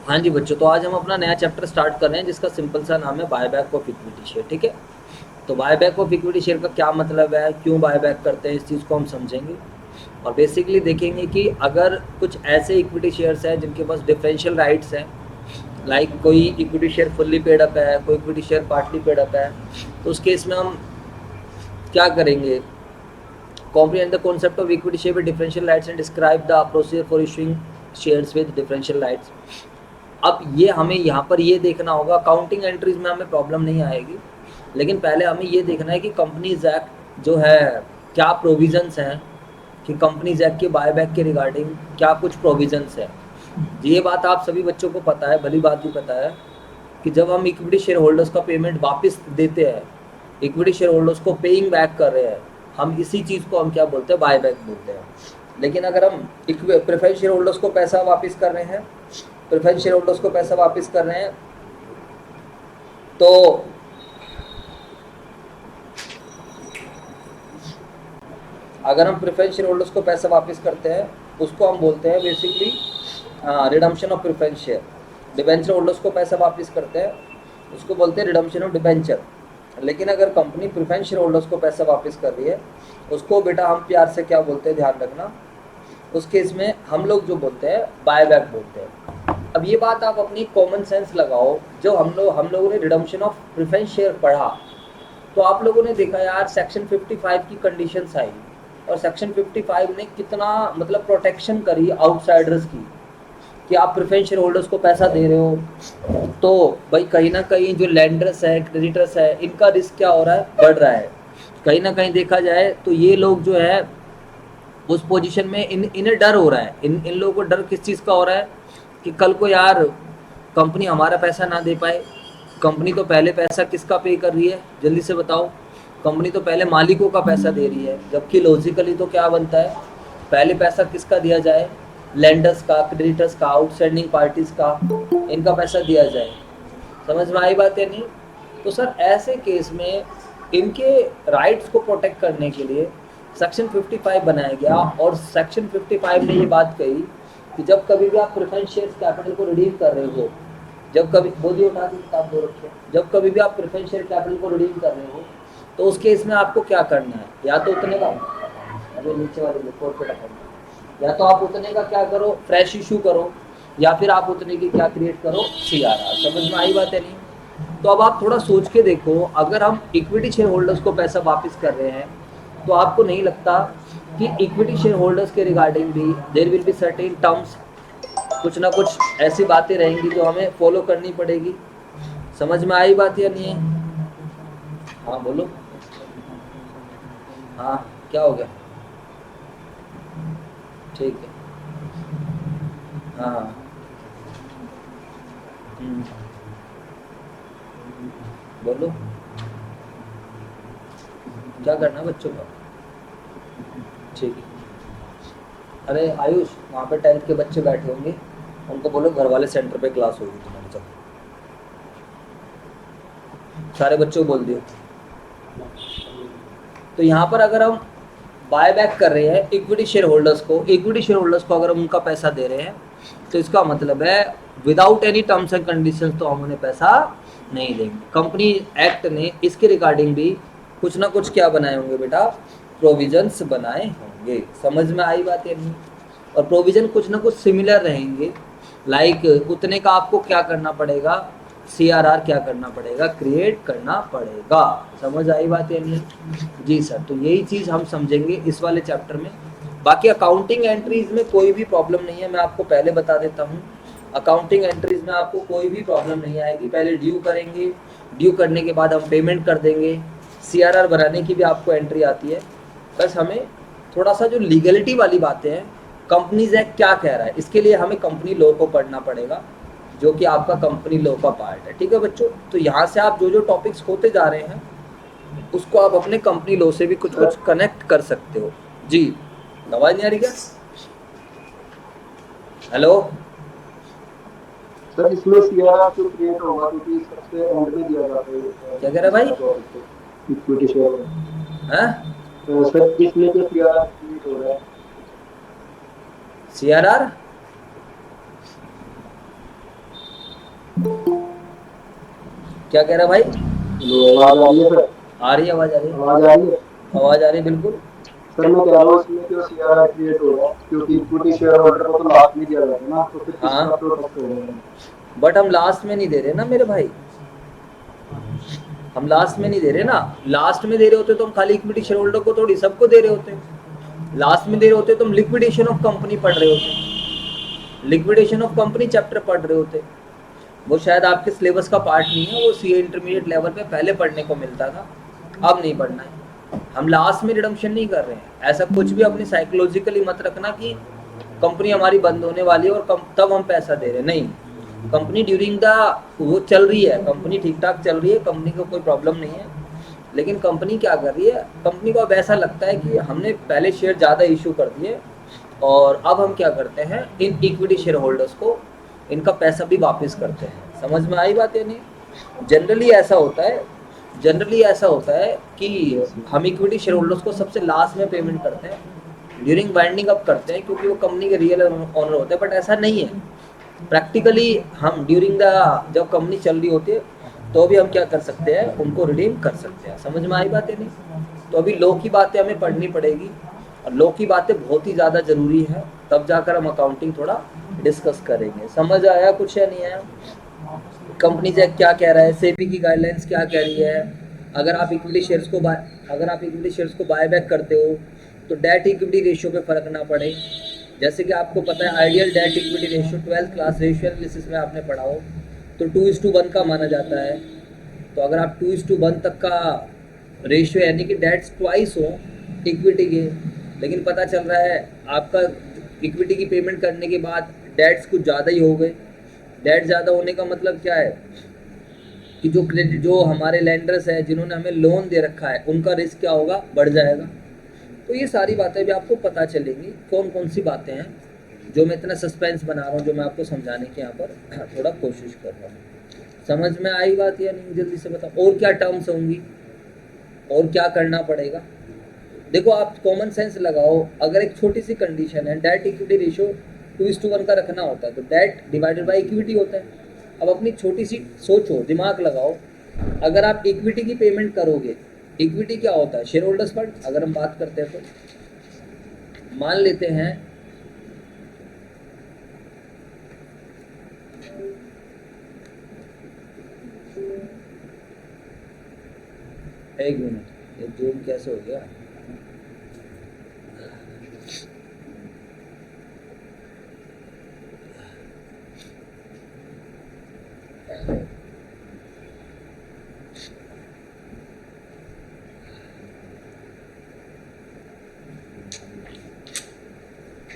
हाँ जी बच्चों, तो आज हम अपना नया चैप्टर स्टार्ट कर रहे हैं जिसका सिंपल सा नाम है बायबैक ऑफ इक्विटी शेयर। ठीक है, तो बायबैक ऑफ इक्विटी शेयर का क्या मतलब है, क्यों बायबैक करते हैं, इस चीज़ को हम समझेंगे। और बेसिकली देखेंगे कि अगर कुछ ऐसे इक्विटी शेयर्स हैं जिनके पास डिफरेंशियल राइट्स हैं, लाइक कोई equity share fully paid up है, कोई equity share partly paid up है, तो उस केस में हम क्या करेंगे, comprehend the concept of equity share with differential rights and describe the procedure for issuing shares with differential rights। अब ये हमें यहाँ पर ये देखना होगा, अकाउंटिंग एंट्रीज में हमें प्रॉब्लम नहीं आएगी, लेकिन पहले हमें ये देखना है कि कंपनीज एक्ट जो है क्या प्रोविजंस हैं, कि कंपनीज एक्ट के बायबैक के रिगार्डिंग क्या कुछ प्रोविजंस है। ये बात आप सभी बच्चों को पता है, भली बात भी पता है कि जब हम इक्विटी शेयर होल्डर्स का पेमेंट वापस देते हैं, इक्विटी शेयर होल्डर्स को पेइंग बैक कर रहे हैं, हम इसी चीज़ को हम क्या बोलते हैं, बायबैक बोलते हैं। लेकिन अगर हम प्रेफरेंस शेयर होल्डर्स को पैसा वापस कर रहे हैं, प्रेफरेंस शेयर होल्डर्स को पैसा वापस कर रहे हैं, तो अगर हम प्रेफरेंस शेयर होल्डर्स को पैसा वापस करते हैं उसको हम बोलते हैं basically redemption of preference share. Debenture holders को पैसा वापस करते हैं उसको बोलते हैं रिडम्पशन ऑफ डिबेंचर। लेकिन अगर कंपनी प्रेफरेंस शेयर होल्डर्स को पैसा वापस कर रही है उसको बेटा हम प्यार से क्या बोलते हैं, ध्यान रखना, उस केस में हम लोग जो बोलते हैं बायबैक बोलते हैं। अब ये बात आप अपनी कॉमन सेंस लगाओ, जो हम लोगों ने रिडम्पशन ऑफ प्रेफरेंस शेयर पढ़ा तो आप लोगों ने देखा यार सेक्शन 55 की कंडीशंस आई, और सेक्शन 55 ने कितना मतलब प्रोटेक्शन करी आउटसाइडर्स की, कि आप प्रेफरेंस शेयर होल्डर्स को पैसा दे रहे हो तो भाई कहीं ना कहीं जो लैंडर्स है, क्रेडिटर्स है, इनका रिस्क क्या हो रहा है, बढ़ रहा है। कहीं ना कहीं देखा जाए तो ये लोग जो है उस पोजीशन में इन्हें डर हो रहा है, इन लोगों को डर किस चीज़ का हो रहा है कि कल को यार कंपनी हमारा पैसा ना दे पाए। कंपनी तो पहले पैसा किसका पे कर रही है, जल्दी से बताओ, कंपनी तो पहले मालिकों का पैसा दे रही है, जबकि लॉजिकली तो क्या बनता है, पहले पैसा किसका दिया जाए, लैंडर्स का, क्रेडिटर्स का, आउटस्टैंडिंग पार्टीज का, इनका पैसा दिया जाए। समझ में आई बात है नहीं? तो सर ऐसे केस में इनके राइट्स को प्रोटेक्ट करने के लिए सेक्शन 55 बनाया गया, और सेक्शन 55 ने ये बात कही कि जब कभी भी आप प्रेफरेंस शेयर कैपिटल को रिडीम कर रहे हो, जब कभी बोली उठा दी किताब दो रखे, जब कभी भी आप प्रेफरेंस शेयर कैपिटल को रिडीम कर रहे हो तो उस केस में आपको क्या करना है, या तो उतने का, अरे नीचे वाले कॉर्पोरेट अकाउंट, या तो आप उतने का क्या करो, फ्रेश इशू करो, या फिर आप उतने की क्या क्रिएट करो, सीआरआर। समझ में आई बात है नहीं? तो अब आप थोड़ा सोच के देखो, अगर हम इक्विटी शेयर होल्डर्स को पैसा वापस कर रहे हैं तो आपको नहीं लगता कि इक्विटी शेयर होल्डर्स के रिगार्डिंग भी there will be certain terms, कुछ ना कुछ ऐसी बातें रहेंगी जो हमें फॉलो करनी पड़ेगी। समझ में आई बात या नहीं है? हाँ बोलो। हाँ क्या हो गया? ठीक है। हाँ हाँ। बोलो क्या करना है बच्चों का? ठीक है। अरे आयुष, वहाँ पे 10th के बच्चे बैठे होंगे, उनको बोलो घर वाले सेंटर पे क्लास होगी तुम्हारी, चलो सारे बच्चों को बोल दियो। तो यहाँ पर अगर हम बाय बैक कर रहे हैं इक्विटी शेयर होल्डर्स को, इक्विटी शेयर होल्डर्स को अगर हम उनका पैसा दे रहे हैं तो इसका मतलब है without any terms and conditions तो हम उन्हें पैसा नहीं देंगे। कंपनी एक्ट ने इसके रिगार्डिंग भी कुछ ना कुछ क्या बनाए होंगे बेटा, प्रोविजंस बनाए होंगे। समझ में आई बात है नहीं? और प्रोविजन कुछ ना कुछ सिमिलर रहेंगे, लाइक उतने का आपको क्या करना पड़ेगा, सीआरआर क्या करना पड़ेगा, क्रिएट करना पड़ेगा। समझ आई बात है नहीं? जी सर, तो यही चीज़ हम समझेंगे इस वाले चैप्टर में। बाकी अकाउंटिंग एंट्रीज में कोई भी प्रॉब्लम नहीं है, मैं आपको पहले बता देता हूँ, अकाउंटिंग एंट्रीज में आपको कोई भी प्रॉब्लम नहीं आएगी। पहले ड्यू करेंगे, ड्यू करने के बाद हम पेमेंट कर देंगे, सीआरआर बनाने की भी आपको एंट्री आती है। बस हमें थोड़ा सा जो लीगलिटी वाली बातें हैं, कंपनीज एक्ट क्या कह रहा है, इसके लिए हमें कंपनी लॉ को पढ़ना पड़ेगा, जो कि आपका कंपनी लॉ का पार्ट है। ठीक है बच्चों? तो यहाँ से आप जो जो टॉपिक्स होते जा रहे हैं उसको आप अपने कंपनी लॉ से भी कुछ कुछ कनेक्ट कर सकते हो। जी, आवाज नहीं आ रही क्या? हेलो सर, इसमें सीआरआर क्यों क्रिएट होगा, क्योंकि सबसे एंड में दिया जाता है क्या कह रहा है भाई? Equity share. हैं? सर, इसमें जो सीआरआर क्रिएट हो रहा है, सीआरआर क्या कह रहा भाई? हेलो, आवाज आ रही है सर? आ रही है, आवाज आ रही है, आवाज आ रही है? आवाज आ रही है बिल्कुल। सर मैं कह रहा हूँ इसमें जो सीआरआर क्रिएट हो रहा है, क्योंकि इक्विटी शेयर होल्डर को तो लास्ट में दिया जाता है ना, तो फिर किसका हाँ, प्रोटेक्ट होगा? बट हम लास्ट में नहीं दे रहे ना मेरे भाई, हम लास्ट में नहीं दे रहे ना। लास्ट में दे रहे होते तो हम खाली इक्विटी शेयर होल्डर को थोड़ी सबको दे रहे होते। लास्ट में दे रहे होते तो हम लिक्विडेशन ऑफ कंपनी पढ़ रहे होते, लिक्विडेशन ऑफ कंपनी चैप्टर पढ़ रहे होते। वो शायद आपके सिलेबस का पार्ट नहीं है, वो सीए इंटरमीडिएट लेवल पे पहले पढ़ने को मिलता था, अब नहीं पढ़ना है। हम लास्ट में रिडम्पशन नहीं कर रहे हैं, ऐसा कुछ भी अपनी साइकोलॉजिकली मत रखना कि कंपनी हमारी बंद होने वाली है और तब हम पैसा दे रहे हैं, नहीं। कंपनी ड्यूरिंग द वो चल रही है, कंपनी ठीक ठाक चल रही है, कंपनी को कोई प्रॉब्लम नहीं है, लेकिन कंपनी क्या कर रही है, कंपनी को अब ऐसा लगता है कि हमने पहले शेयर ज़्यादा इशू कर दिए और अब हम क्या करते हैं, इन इक्विटी शेयर होल्डर्स को इनका पैसा भी वापस करते हैं। समझ में आई बात या नहीं? जनरली ऐसा होता है, जनरली ऐसा होता है कि हम इक्विटी शेयर होल्डर्स को सबसे लास्ट में पेमेंट करते हैं, ड्यूरिंग वाइंडिंग अप करते हैं, क्योंकि वो कंपनी के रियल ओनर होते हैं, बट ऐसा नहीं है। प्रैक्टिकली हम ड्यूरिंग द जब कंपनी चल रही होती है तो भी हम क्या कर सकते हैं, उनको रिडीम कर सकते हैं। समझ में आई बात या नहीं? तो अभी लॉ की बातें हमें पढ़नी पड़ेगी और लॉ की बातें बहुत ही ज़्यादा ज़रूरी है, तब जाकर हम अकाउंटिंग थोड़ा डिस्कस करेंगे। समझ आया कुछ या नहीं आया? कंपनी एक्ट क्या कह रहा है, सेबी की गाइडलाइंस क्या कह रही है, अगर आप इक्विटी शेयर्स को बाय बैक करते हो तो डेट इक्विटी रेशियो पे फर्क ना पड़े। जैसे कि आपको पता है ideal debt equity ratio 12th class ratio analysis में आपने पढ़ा हो तो 2:1 का माना जाता है। तो अगर आप 2:1 तक का रेशियो यानी कि डेट्स ट्वाइस हो इक्विटी के, लेकिन पता चल रहा है आपका इक्विटी की पेमेंट करने के बाद डेट्स कुछ ज़्यादा ही हो गए। डेट ज़्यादा होने का मतलब क्या है कि जो क्रेडिट जो हमारे लैंडर्स हैं जिन्होंने हमें लोन दे रखा है उनका रिस्क क्या होगा, बढ़ जाएगा। तो ये सारी बातें भी आपको पता चलेंगी, कौन कौन सी बातें हैं जो मैं इतना सस्पेंस बना रहा हूँ, जो मैं आपको समझाने की यहाँ पर थोड़ा कोशिश कर रहा हूँ। समझ में आई बात या नहीं, जल्दी से बताओ। और क्या टर्म्स होंगी और क्या करना पड़ेगा? देखो आप कॉमन सेंस लगाओ, अगर एक छोटी सी कंडीशन है डेट इक्विटी रेशियो 2:1 का रखना होता है तो डेट डिवाइडेड बाय इक्विटी होता है। अब अपनी छोटी सी सोचो, दिमाग लगाओ, अगर आप इक्विटी की पेमेंट करोगे, इक्विटी क्या होता है, शेयर होल्डर्स फंड। अगर हम बात करते हैं तो मान लेते हैं एक मिनट, ये जूम कैसे हो गया?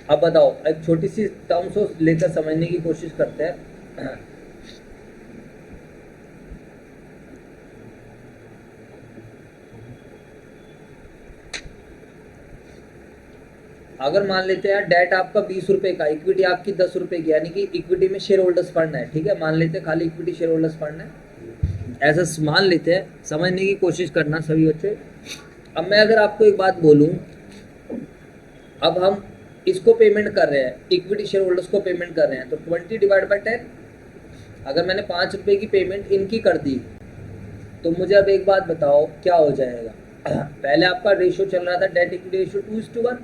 अब बताओ, एक छोटी सी टर्म्स को लेकर समझने की कोशिश करते हैं। अगर मान लेते हैं डेट आपका 20 रुपये का, इक्विटी आपकी 10 रुपये की, यानी कि इक्विटी में शेयर होल्डर्स फंड है, ठीक है, मान लेते हैं खाली इक्विटी शेयर होल्डर्स फंड है, ऐसा मान लेते हैं। समझने की कोशिश करना सभी बच्चे। अब मैं अगर आपको एक बात बोलूं, अब हम इसको पेमेंट कर रहे हैं, इक्विटी शेयर होल्डर्स को पेमेंट कर रहे हैं, तो 20/10। अगर मैंने 5 रुपये की पेमेंट इनकी कर दी तो मुझे अब एक बात बताओ क्या हो जाएगा। पहले आपका रेशियो चल रहा था डेट इक्विटी रेशियो 2:1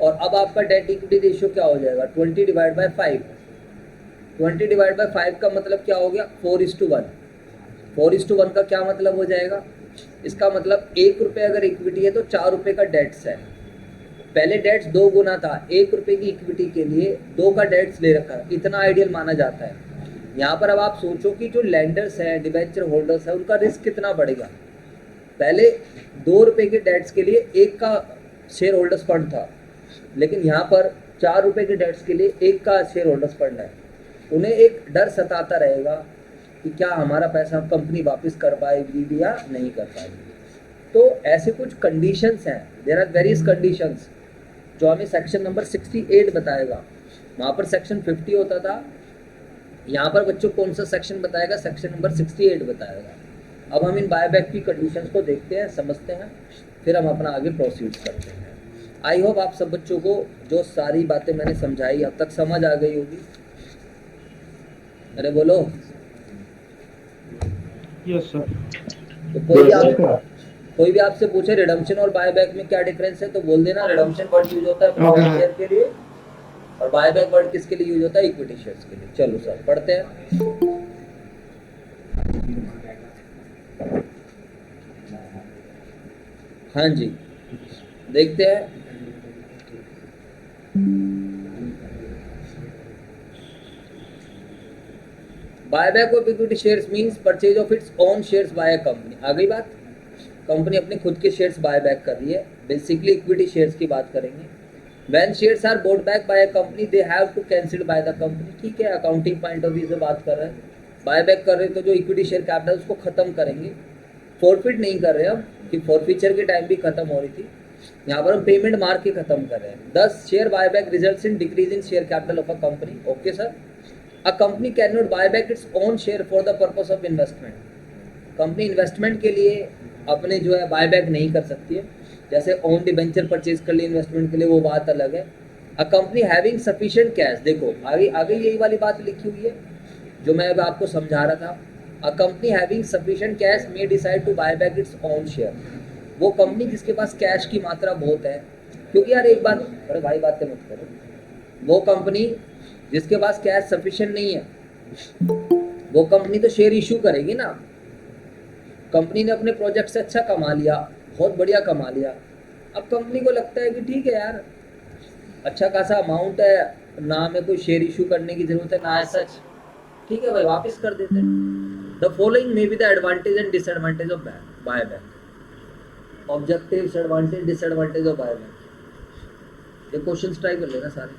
और अब आपका डेट इक्विटी रेशियो क्या हो जाएगा, 20/5। 20/5 का मतलब क्या हो गया, 4:1। 4:1 का क्या मतलब हो जाएगा, इसका मतलब 1 रुपये अगर इक्विटी है तो 4 रुपये का डेट्स है। पहले डेट्स 2 गुना था, 1 रुपये की इक्विटी के लिए 2 का डेट्स ले रखा है, इतना आइडियल माना जाता है। यहाँ पर अब आप सोचो कि जो लैंडर्स हैं, डिबेंचर होल्डर्स हैं, उनका रिस्क कितना बढ़ेगा। पहले 2 रुपये के डेट्स के लिए 1 का शेयर होल्डर्स फंड था, लेकिन यहाँ पर 4 रुपये के डेट्स के लिए 1 का शेयर होल्डर्स फंड है। उन्हें एक डर सताता रहेगा कि क्या हमारा पैसा कंपनी वापस कर पाएगी या नहीं कर पाएगी। तो ऐसे कुछ कंडीशंस हैं, देयर आर वेरियस कंडीशंस जो हमें सेक्शन नंबर 68 बताएगा। वहाँ पर सेक्शन 50 होता था, यहाँ पर बच्चों कौन सा सेक्शन बताएगा, सेक्शन नंबर 68 बताएगा। अब हम इन बायबैक की कंडीशंस को देखते हैं, समझते हैं, फिर हम अपना आगे प्रोसीड करते हैं। आई होप आप सब बच्चों को जो सारी बातें मैंने समझाई अब तक समझ आ गई होगी। अरे बोलो। Yes sir. तो कोई भी आपसे पूछे रिडम्पशन और बायबैक में क्या डिफरेंस है, तो बोल देना रिडम्पशन वर्ड यूज होता है प्रेफरेंस शेयर के लिए, और बायबैक वर्ड किसके लिए यूज होता है, इक्विटी शेयर्स के लिए। चलो सर पढ़ते हैं। हाँ जी, देखते हैं। Buyback of equity shares means purchase of its own shares by a company. आ गई बात, कंपनी अपने खुद के शेयर्स बायबैक कर रही है, बेसिकली इक्विटी शेयर्स की बात करेंगे। When shares are bought back by a company, they have to cancel by the company। ठीक है, अकाउंटिंग पॉइंट ऑफ व्यू से बात कर रहे हैं। बायबैक कर रहे हैं तो जो इक्विटी शेयर कैपिटल उसको खत्म करेंगे, फॉरफिट नहीं कर रहे हम, कि फॉरफीचर के टाइम भी खत्म हो रही थी, यहाँ पर हम पेमेंट मार के खत्म कर रहे हैं। 10 share buyback results in decrease in share capital of a company. Okay sir. A company can not bye back its own share for the purpose of investment. Company investment के लिए अपने जो है बायबैक नहीं कर सकती है, जैसे ओन डिबेंचर परचेज कर लिए इन्वेस्टमेंट के लिए, वो बात अलग है। अ कंपनी हैविंग सफिशिएंट कैश, देखो आगे आगे यही वाली बात लिखी हुई है जो मैं अब आपको समझा रहा था। A company having sufficient cash may decide to buy back its own share. वो कंपनी जिसके पास कैश की मात्रा बहुत है, क्योंकि यार एक बात, अरे भाई बातें मत करो, वो कंपनी जिसके पास कैश सफिशिएंट नहीं है, वो कंपनी तो शेयर इशू करेगी ना। कंपनी ने अपने प्रोजेक्ट से अच्छा कमा लिया, बहुत बढ़िया कमा लिया, अब कंपनी को लगता है कि ठीक है यार अच्छा खासा अमाउंट है, ना हमें कोई शेयर इशू करने की जरूरत है, ना है सच, ठीक है भाई वापस कर देते हैं। The following may be the advantage and disadvantage of buyback. Objectives, advantage, disadvantage of buyback. ये क्वेश्चन ट्राई कर लेना सारे,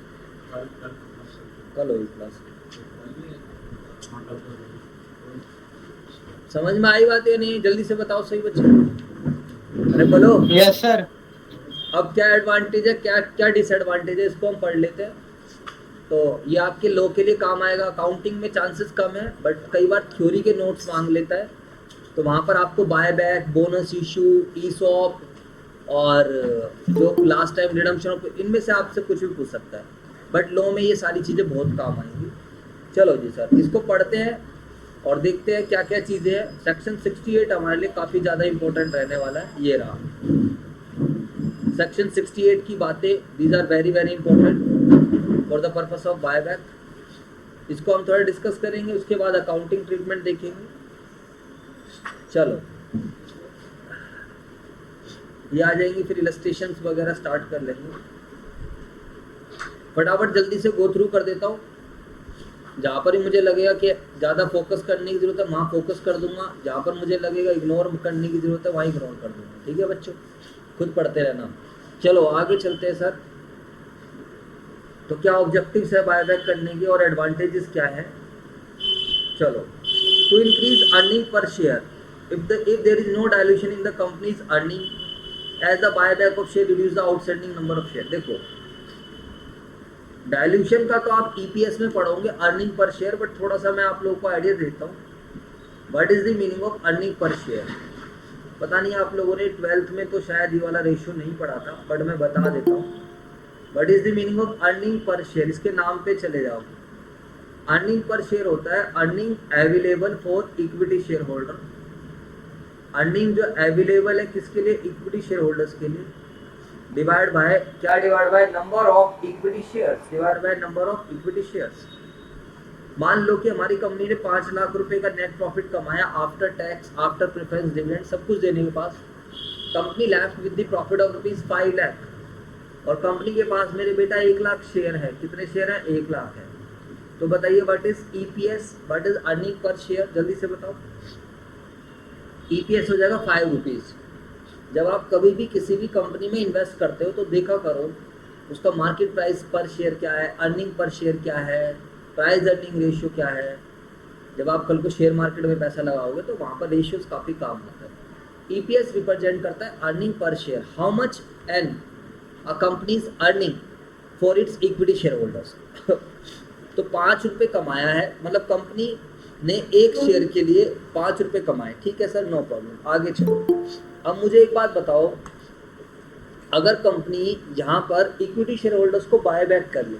कल होगी क्लास। समझ में आई बात या नहीं, जल्दी से बताओ सही बच्चे, अरे बोलो। Yes sir. अब क्या एडवांटेज है, क्या क्या डिसएडवांटेज है, इसको हम पढ़ लेते हैं। तो ये आपके लॉ के लिए काम आएगा। अकाउंटिंग में चांसेस कम है, बट कई बार थ्योरी के नोट्स मांग लेता है, तो वहाँ पर आपको buy back, bonus issue, ESOP और जो लास्ट टाइम रिडम्पशन, इनमें से आपसे कुछ भी पूछ सकता है, बट लॉ में ये सारी चीज़ें बहुत काम आएंगी। चलो जी सर, इसको पढ़ते हैं और देखते हैं क्या क्या चीज़ें हैं। सेक्शन 68 हमारे लिए काफ़ी ज़्यादा इंपॉर्टेंट रहने वाला है, ये रहा सेक्शन 68 की बातें। These are very very important for the purpose of buyback. इसको हम थोड़ा डिस्कस करेंगे, उसके बाद अकाउंटिंग ट्रीटमेंट देखेंगे। चलो ये आ जाएंगी, फिर इलस्ट्रेशंस वगैरह स्टार्ट कर लेंगे। फटाफट जल्दी से गो थ्रू कर देता हूँ, जहाँ पर ही मुझे लगेगा कि ज़्यादा फोकस करने की ज़रूरत है वहाँ फोकस कर दूंगा, जहाँ पर मुझे लगेगा इग्नोर करने की ज़रूरत है वहाँ इग्नोर कर दूंगा। ठीक है बच्चों, खुद पढ़ते रहना। चलो आगे चलते हैं सर। तो क्या ऑब्जेक्टिव्स है बायबैक करने के और एडवांटेजेस क्या है। चलो, to increase earning per share if there is no dilution in the company's earning as the buyback of share reduce the outstanding number of share। देखो डायल्यूशन का तो आप ईपीएस में पढ़ोगे, अर्निंग पर शेयर, बट थोड़ा सा मैं आप लोगों को आइडिया देता हूँ। What is the meaning of earning per share. पता नहीं आप लोगों ने 12th में तो शायद ये वाला रेशियो नहीं पढ़ा था, बट मैं बता देता हूँ। What is the meaning of earning per share, इसके नाम पे चले जाओ। अर्निंग पर शेयर होता है earning available for equity share holder. Earning जो अवेलेबल है किसके लिए, इक्विटी शेयर होल्डर्स के लिए, डिवाइड बाय क्या, divide by number of equity shares, divide by number of equity shares. मान लो कि हमारी कंपनी ने 5 लाख रुपए का नेट प्रॉफिट कमाया after tax, after preference, dividend, सब कुछ देने के पास। Company left with the profit of ₹5 lakh, और कंपनी के पास मेरे बेटा 1 लाख शेयर है। कितने शेयर है, 1 लाख है। तो बताइए what is EPS, what is earning per share, जल्दी से बताओ। ईपीएस हो जाएगा 5 रुपीज़। जब आप कभी भी किसी भी कंपनी में इन्वेस्ट करते हो तो देखा करो उसका मार्केट प्राइस पर शेयर क्या है, अर्निंग पर शेयर क्या है, प्राइस अर्निंग रेशियो क्या है। जब आप कल को शेयर मार्केट में पैसा लगाओगे तो वहाँ पर रेशियोज काफ़ी काम होता है। ईपीएस रिप्रेजेंट करता है earning per share, how much an a company's earning for its equity share holders. तो 5 रुपये कमाया है, मतलब कंपनी ने एक शेयर के लिए 5 रुपये कमाए। ठीक है सर, नो प्रॉब्लम, आगे चलो। अब मुझे एक बात बताओ, अगर कंपनी यहाँ पर इक्विटी शेयर होल्डर्स को बाय बैक कर ले,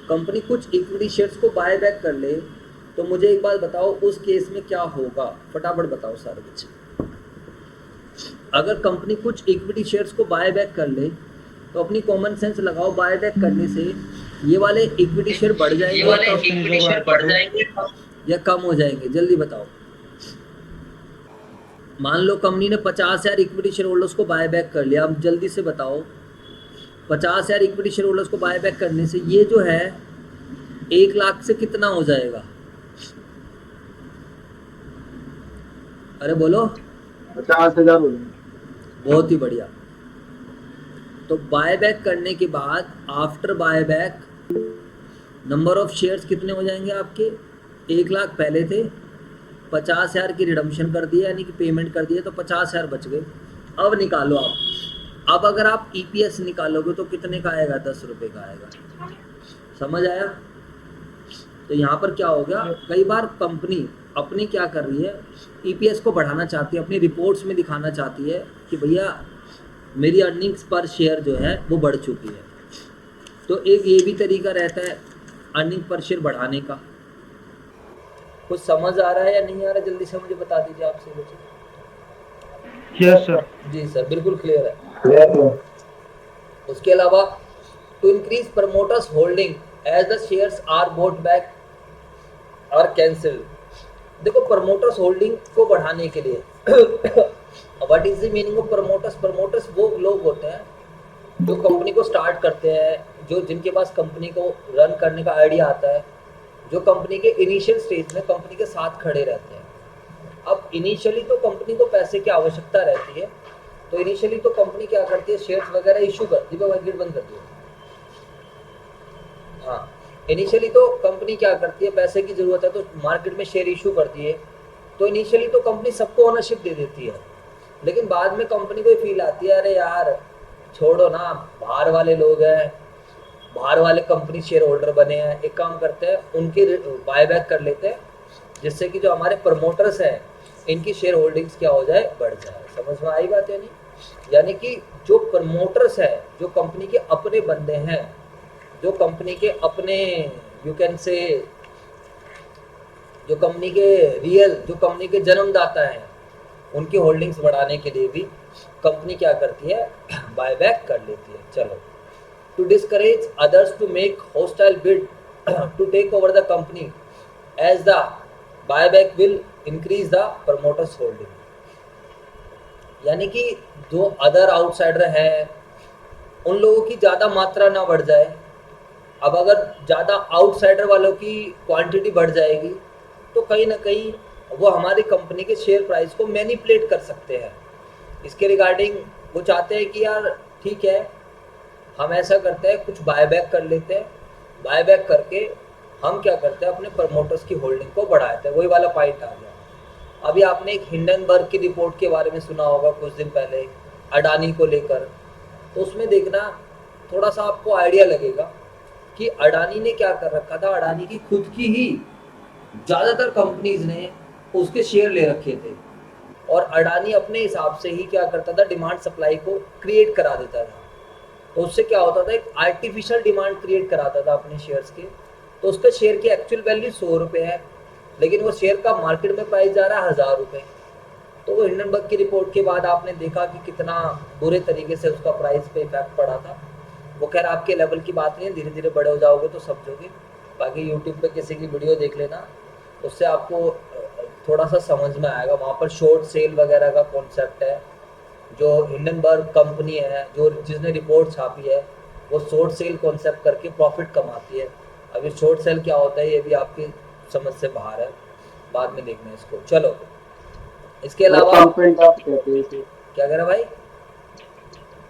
कंपनी कुछ इक्विटी शेयर्स को बाय बैक कर ले, तो मुझे एक बात बताओ, उस केस में क्या होगा, फटाफट बताओ सारे बच्चे। अगर कंपनी कुछ इक्विटी शेयर्स को बाय बैक कर ले तो अपनी कॉमन सेंस लगाओ, बाय बैक करने से ये वाले इक्विटी शेयर बढ़ जाएंगे या कम हो जाएंगे, जल्दी बताओ। मान लो कंपनी ने 50,000 इक्विटी शेयर होल्डर्स को बाय बैक कर लिया, अब जल्दी से बताओ 50,000 इक्विटी शेयर होल्डर्स को बाय बैक करने से ये जो है 1 लाख से कितना हो जाएगा? अरे बोलो। 50,000 हो जाएंगे। बहुत ही बढ़िया। तो बाय बैक करने के बाद after buy back number of shares कितने हो जाएंगे आपके? 1 लाख पहले थे, 50,000 की रिडम्पशन कर दिया यानी कि पेमेंट कर दिया, तो 50,000 बच गए। अब निकालो आप। अब अगर आप ईपीएस निकालोगे तो कितने का आएगा? 10 रुपये का आएगा। समझ आया? तो यहाँ पर क्या हो गया, कई बार कंपनी अपनी क्या कर रही है, ईपीएस को बढ़ाना चाहती है, अपनी रिपोर्ट्स में दिखाना चाहती है कि भैया मेरी अर्निंग्स पर शेयर जो है वो बढ़ चुकी है। तो एक ये भी तरीका रहता है अर्निंग पर शेयर बढ़ाने का। कुछ समझ आ रहा है या नहीं आ रहा, जल्दी से मुझे बता दीजिए आपसे बच्चे। Yes sir. जी सर, बिल्कुल क्लियर है। उसके अलावा to increase promoters holding as the shares are bought back और कैंसिल। देखो प्रमोटर्स होल्डिंग को बढ़ाने के लिए what is the meaning of promoters? Promoters वो लोग होते हैं जो कंपनी को स्टार्ट करते हैं, जो जिनके पास कंपनी को रन करने का आइडिया आता है, जो कंपनी के इनिशियल स्टेज में कंपनी के साथ खड़े रहते हैं। अब इनिशियली तो कंपनी को पैसे की आवश्यकता रहती है, तो इनिशियली तो कंपनी क्या करती है, शेयर्स वगैरह इशू करती है। गेट बंद कर दिया। हाँ, इनिशियली तो कंपनी क्या करती है, पैसे की जरूरत है तो मार्केट में शेयर इशू करती है। तो इनिशियली तो कंपनी सबको ओनरशिप दे देती है, लेकिन बाद में कंपनी को फील आती है अरे यार छोड़ो ना, बाहर वाले लोग हैं, बाहर वाले कंपनी शेयर होल्डर बने हैं, एक काम करते हैं उनकी बायबैक कर लेते हैं, जिससे कि जो हमारे प्रमोटर्स हैं इनकी शेयर होल्डिंग्स क्या हो जाए, बढ़ जाए। समझ में आई बात या नहीं? यानी कि जो प्रमोटर्स हैं, जो कंपनी के अपने बंदे हैं, जो कंपनी के अपने यू कैन से जो कंपनी के रियल, जो कंपनी के जन्मदाता हैं, उनकी होल्डिंग्स बढ़ाने के लिए भी कंपनी क्या करती है, बायबैक कर लेती है। चलो, to discourage others to make hostile bid to take over the company as the buyback will increase the promoters holding. यानी कि जो अदर आउटसाइडर है उन लोगों की ज़्यादा मात्रा ना बढ़ जाए। अब अगर ज़्यादा आउटसाइडर वालों की क्वांटिटी बढ़ जाएगी तो कहीं ना कहीं वो हमारी कंपनी के शेयर प्राइस को मैनिपुलेट कर सकते हैं। इसके रिगार्डिंग वो चाहते हैं कि यार ठीक है, हम ऐसा करते हैं, कुछ बायबैक कर लेते हैं, बायबैक करके हम क्या करते हैं, अपने प्रमोटर्स की होल्डिंग को बढ़ाते हैं। वही वाला पॉइंट आ गया। अभी आपने एक हिंडनबर्ग की रिपोर्ट के बारे में सुना होगा कुछ दिन पहले, अडानी को लेकर। तो उसमें देखना थोड़ा सा आपको आइडिया लगेगा कि अडानी ने क्या कर रखा था। अडानी की खुद की ही ज़्यादातर कंपनीज ने उसके शेयर ले रखे थे, और अडानी अपने हिसाब से ही क्या करता था, डिमांड सप्लाई को क्रिएट करा देता था। तो उससे क्या होता था, एक आर्टिफिशियल डिमांड क्रिएट कराता था अपने शेयर्स के। तो उसके शेयर की एक्चुअल वैल्यू 100 रुपये है, लेकिन वो शेयर का मार्केट में प्राइस जा रहा है 1000 रुपये। तो वो हिंडनबर्ग की रिपोर्ट के बाद आपने देखा कि कितना बुरे तरीके से उसका प्राइस पे इफेक्ट पड़ा था। वो खैर आपके लेवल की बात नहीं है, धीरे धीरे बड़े हो जाओगे तो समझोगे। बाकी यूट्यूब पे किसी की वीडियो देख लेना, उससे आपको थोड़ा सा समझ में आएगा। वहाँ पर शॉर्ट सेल वगैरह का कॉन्सेप्ट है। जो हिंडनबर्ग कंपनी है, जो जिसने रिपोर्ट छापी है, वो शॉर्ट सेल कॉन्सेप्ट करके प्रॉफिट कमाती है। अभी शॉर्ट सेल क्या होता है ये भी आपकी समझ से बाहर है, बाद में देखना इसको। चलो, इसके अलावा पंप एंड डंप कहते हैं इसे। क्या कह रहा भाई?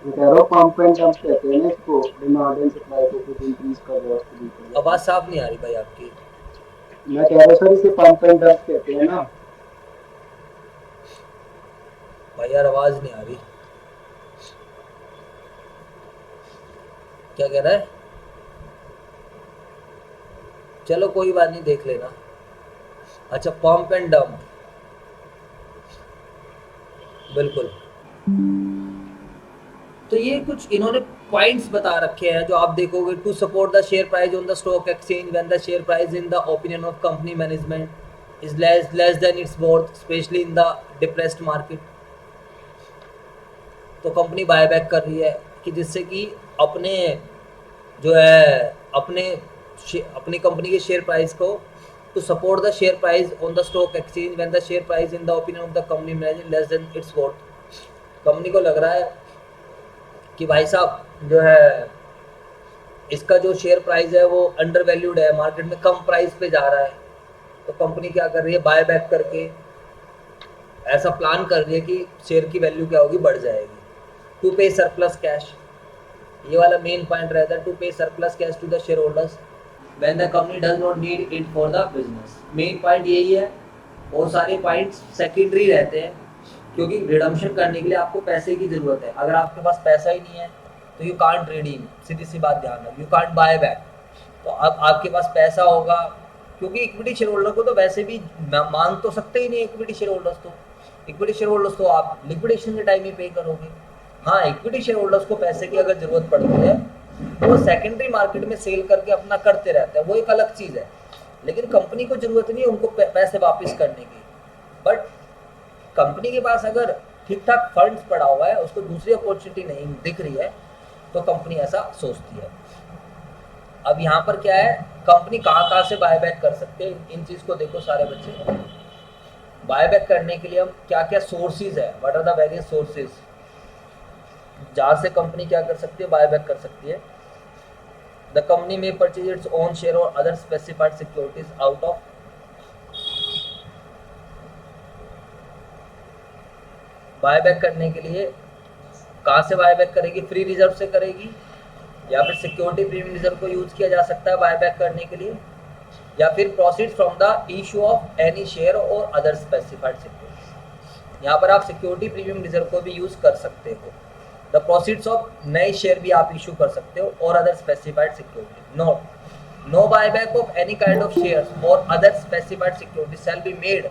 मैं कह रहा हूँ पंप एंड डंप कहते हैं ना इसको, डिमांड एंड सप्लाई को कुछ इंक्रीज कर रहा है उसको भी। आवाज़ साफ नहीं आ रही भाई आपकी। मैं कह रहा हूँ सर इसे पंप एंड डंप कहते हैं ना। भाई यार आवाज़ नहीं आ रही, क्या कह रहा है? चलो कोई बात नहीं, देख लेना। अच्छा, पंप एंड डंप, बिल्कुल। तो ये कुछ इन्होंने पॉइंट्स बता रखे हैं जो आप देखोगे, to support the share price on the stock exchange when the share price in the opinion of company management is less than its worth specially in the depressed market. तो कंपनी बायबैक कर रही है कि जिससे कि अपने जो है अपनी कंपनी के शेयर प्राइस को, to support the share price on the stock exchange when the share price in the opinion of the company management less than its worth. Company को लग रहा है कि भाई साहब जो है इसका जो शेयर प्राइस है वो अंडर वैल्यूड है, मार्केट में कम प्राइस पे जा रहा है, तो कंपनी क्या कर रही है, बाय बैक करके ऐसा प्लान कर रही है कि शेयर की वैल्यू क्या होगी, बढ़ जाएगी। टू पे सरप्लस कैश, ये वाला मेन पॉइंट रहता है, to pay surplus cash to the shareholders when the company does not need it for the business. Main point यही है, और सारे पॉइंट्स सेकेंडरी रहते हैं क्योंकि रिडम्पशन करने के लिए आपको पैसे की ज़रूरत है। अगर आपके पास पैसा ही नहीं है तो यू कांट रिडीम, सीधी सी बात ध्यान रखो, यू कांट बाय बैक। तो अब आपके पास पैसा होगा, क्योंकि इक्विटी शेयर होल्डर को तो वैसे भी मांग तो सकते ही नहीं इक्विटी शेयर होल्डर्स तो आप लिक्विडेशन के टाइम ही पे करोगे। हाँ, इक्विटी शेयर होल्डर्स को पैसे की अगर ज़रूरत पड़ती है तो वो सेकेंडरी मार्केट में सेल करके अपना करते रहते हैं, वो एक अलग चीज़ है। लेकिन कंपनी को ज़रूरत नहीं है उनको पैसे वापस करने की। बट कंपनी के पास अगर ठीक ठाक फंड्स पड़ा हुआ है, उसको दूसरी अपॉर्चुनिटी नहीं दिख रही है, तो कंपनी ऐसा सोचती है। अब यहाँ पर क्या है, कंपनी कहाँ से बायबैक कर सकते हैं, इन चीज़ को देखो सारे बच्चे। बायबैक करने के लिए हम क्या क्या सोर्सेज है, what are the various sources जहाँ से कंपनी क्या कर सकती है, बायबैक कर सकती है। द कंपनी में परचेज इट्स ओन शेयर और other specified securities out of, buyback करने के लिए कहाँ से बायबैक करेगी, फ्री रिजर्व से करेगी, या फिर सिक्योरिटी प्रीमियम रिजर्व को यूज किया जा सकता है बायबैक करने के लिए, या फिर proceeds from the issue of any share और अदर स्पेसिफाइड सिक्योरिटी। यहाँ पर आप सिक्योरिटी प्रीमियम रिजर्व को भी यूज कर सकते हो। द प्रोसीड्स ऑफ नए शेयर भी आप इशू कर सकते हो और other specified security. Note, no buyback of any kind of shares और other specified security shall be made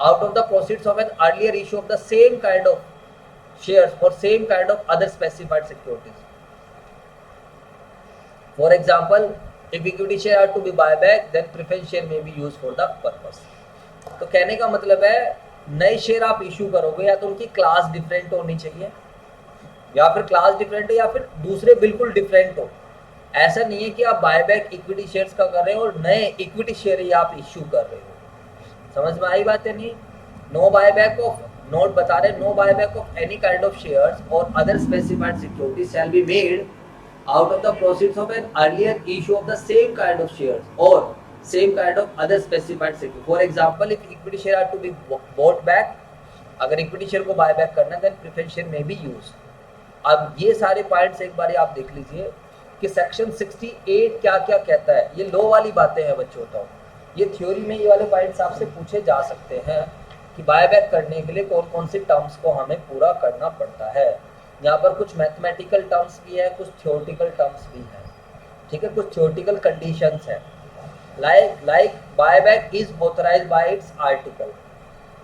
out of the proceeds of an earlier issue of the same kind of shares or same kind of other specified securities. For example, if equity share are to be buyback, then preference share may be used for the purpose. तो कहने का मतलब है, नए share आप issue करोगे या तो उनकी क्लास डिफरेंट होनी चाहिए, या फिर क्लास डिफरेंट है, या फिर दूसरे बिल्कुल डिफरेंट हो। ऐसा नहीं है कि आप बायबैक इक्विटी शेयर्स का कर रहे हो और नए इक्विटी शेयर ही आप इशू कर रहे हो। समझ में आई बात है नहीं? नो बायबैक ऑफ, नोट बता रहे, no buyback of any kind of shares और other specified securities shall be made out of the proceeds of an earlier issue of the same kind of shares और same kind of other specified security. For example, if equity share are to be bought back, अगर equity share को buy back करना है then preference share में be use. अब ये सारे points एक बार आप देख लीजिए कि सेक्शन 68 क्या क्या कहता है। ये लो वाली बातें हैं बच्चों, तो ये थ्योरी में ये वाले पॉइंट्स आपसे पूछे जा सकते हैं कि बायबैक करने के लिए कौन कौन सी टर्म्स को हमें पूरा करना पड़ता है। यहाँ पर कुछ मैथमेटिकल टर्म्स भी है, कुछ थ्योरेटिकल टर्म्स भी है, ठीक है, कुछ थ्योरेटिकल कंडीशंस है। Like buyback is authorised by its article,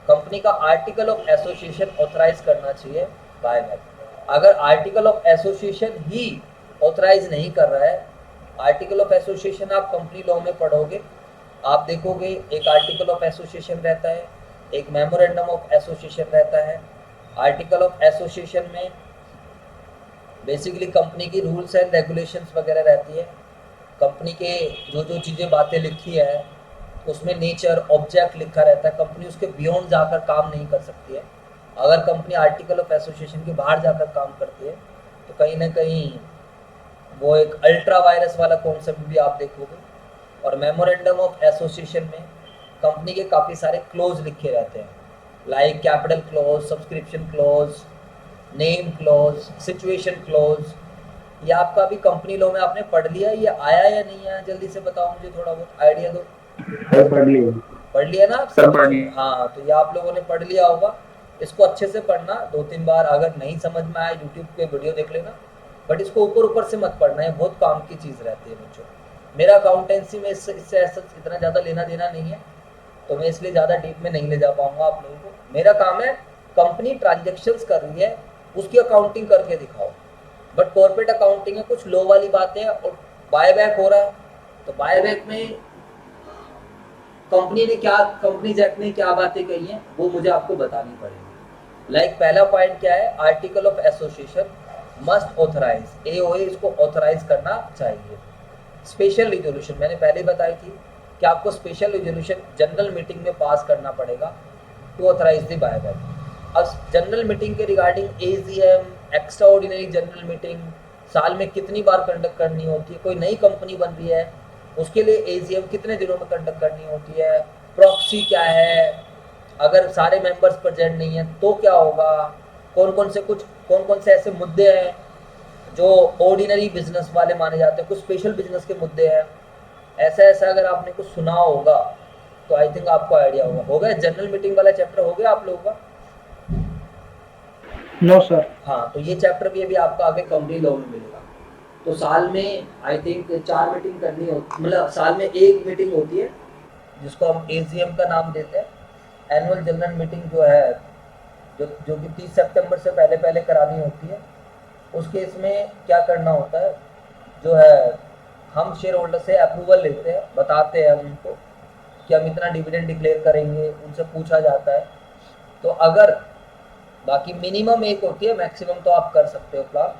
company का आर्टिकल ऑफ एसोसिएशन ऑथराइज करना चाहिए बायबैक। अगर आर्टिकल ऑफ एसोसिएशन ही ऑथराइज नहीं कर रहा है, आर्टिकल ऑफ एसोसिएशन आप कंपनी लॉ में पढ़ोगे, आप देखोगे एक आर्टिकल ऑफ एसोसिएशन रहता है, एक मेमोरेंडम ऑफ एसोसिएशन रहता है। आर्टिकल ऑफ एसोसिएशन में बेसिकली कंपनी की रूल्स एंड रेगुलेशंस वगैरह रहती है, कंपनी के जो जो चीज़ें बातें लिखी है उसमें नेचर ऑब्जेक्ट लिखा रहता है, कंपनी उसके बियॉन्ड जाकर काम नहीं कर सकती है। अगर कंपनी आर्टिकल ऑफ एसोसिएशन के बाहर जाकर काम करती है तो कहीं ना कहीं वो एक अल्ट्रा वायरस वाला कॉन्सेप्ट भी आप देखोगे। और मेमोरेंडम ऑफ एसोसिएशन में कंपनी के काफ़ी सारे क्लोज लिखे रहते हैं, like capital close, subscription close, name close, situation close. ये आपका अभी कंपनी लॉ में आपने पढ़ लिया, ये आया या नहीं आया, जल्दी से बताओ मुझे, थोड़ा बहुत आइडिया दो। पढ़ लिया ना आप सब? हाँ, तो ये आप लोगों ने पढ़ लिया होगा। इसको अच्छे से पढ़ना 2-3 बार, अगर नहीं समझ में आया यूट्यूब पे वीडियो देख लेना, बट इसको ऊपर ऊपर से मत पढ़ना है, बहुत काम की चीज़ रहती है बच्चों। मेरा अकाउंटेंसी में इससे ऐसा इतना ज़्यादा लेना देना नहीं है, तो मैं इसलिए ज़्यादा डीप में नहीं ले जा पाऊँगा आप लोगों को। मेरा काम है कंपनी ट्रांजेक्शन्स कर रही है उसकी अकाउंटिंग करके दिखाओ, बट कॉर्पोरेट अकाउंटिंग में कुछ लो वाली बातें हैं और बायबैक हो रहा है, तो बायबैक में कंपनीज एक्ट ने क्या बातें कही हैं वो मुझे आपको बतानी पड़ेगी। लाइक पहला पॉइंट क्या है, article of association must authorize, AOA इसको ऑथराइज करना चाहिए। स्पेशल रिजोल्यूशन मैंने पहले बताई थी कि आपको स्पेशल रिजोल्यूशन जनरल मीटिंग में पास करना पड़ेगा टू ऑथराइज द बायबैक। अब जनरल मीटिंग के regarding AGM, extra ordinary general meeting साल में कितनी बार कंडक्ट करनी होती है, कोई नई कंपनी बन रही है उसके लिए एजीएम कितने दिनों में कंडक्ट करनी होती है, प्रॉक्सी क्या है, अगर सारे मेंबर्स प्रेजेंट नहीं है तो क्या होगा, कौन कौन से ऐसे मुद्दे हैं जो ऑर्डिनरी बिजनेस वाले माने जाते हैं, कुछ स्पेशल बिजनेस के मुद्दे हैं, ऐसा ऐसा अगर आपने कुछ सुना होगा तो आई थिंक आपको आइडिया होगा जनरल मीटिंग वाला चैप्टर हो गया आप लोगों का। No sir. हाँ, तो ये चैप्टर भी अभी आपका आगे कंपनी लॉ में मिलेगा। तो साल में आई थिंक 4 मीटिंग करनी होती, मतलब साल में एक मीटिंग होती है जिसको हम एजीएम का नाम देते हैं। एनुअल जनरल मीटिंग जो है जो कि 30 सितंबर से पहले पहले करानी होती है। उस केस में क्या करना होता है, जो है हम शेयर होल्डर से अप्रूवल लेते हैं, बताते हैं उनको कि हम इतना डिविडेंड डिक्लेयर करेंगे, उनसे पूछा जाता है। तो अगर बाकी मिनिमम एक होती है, मैक्सिमम तो आप कर सकते हो प्लान,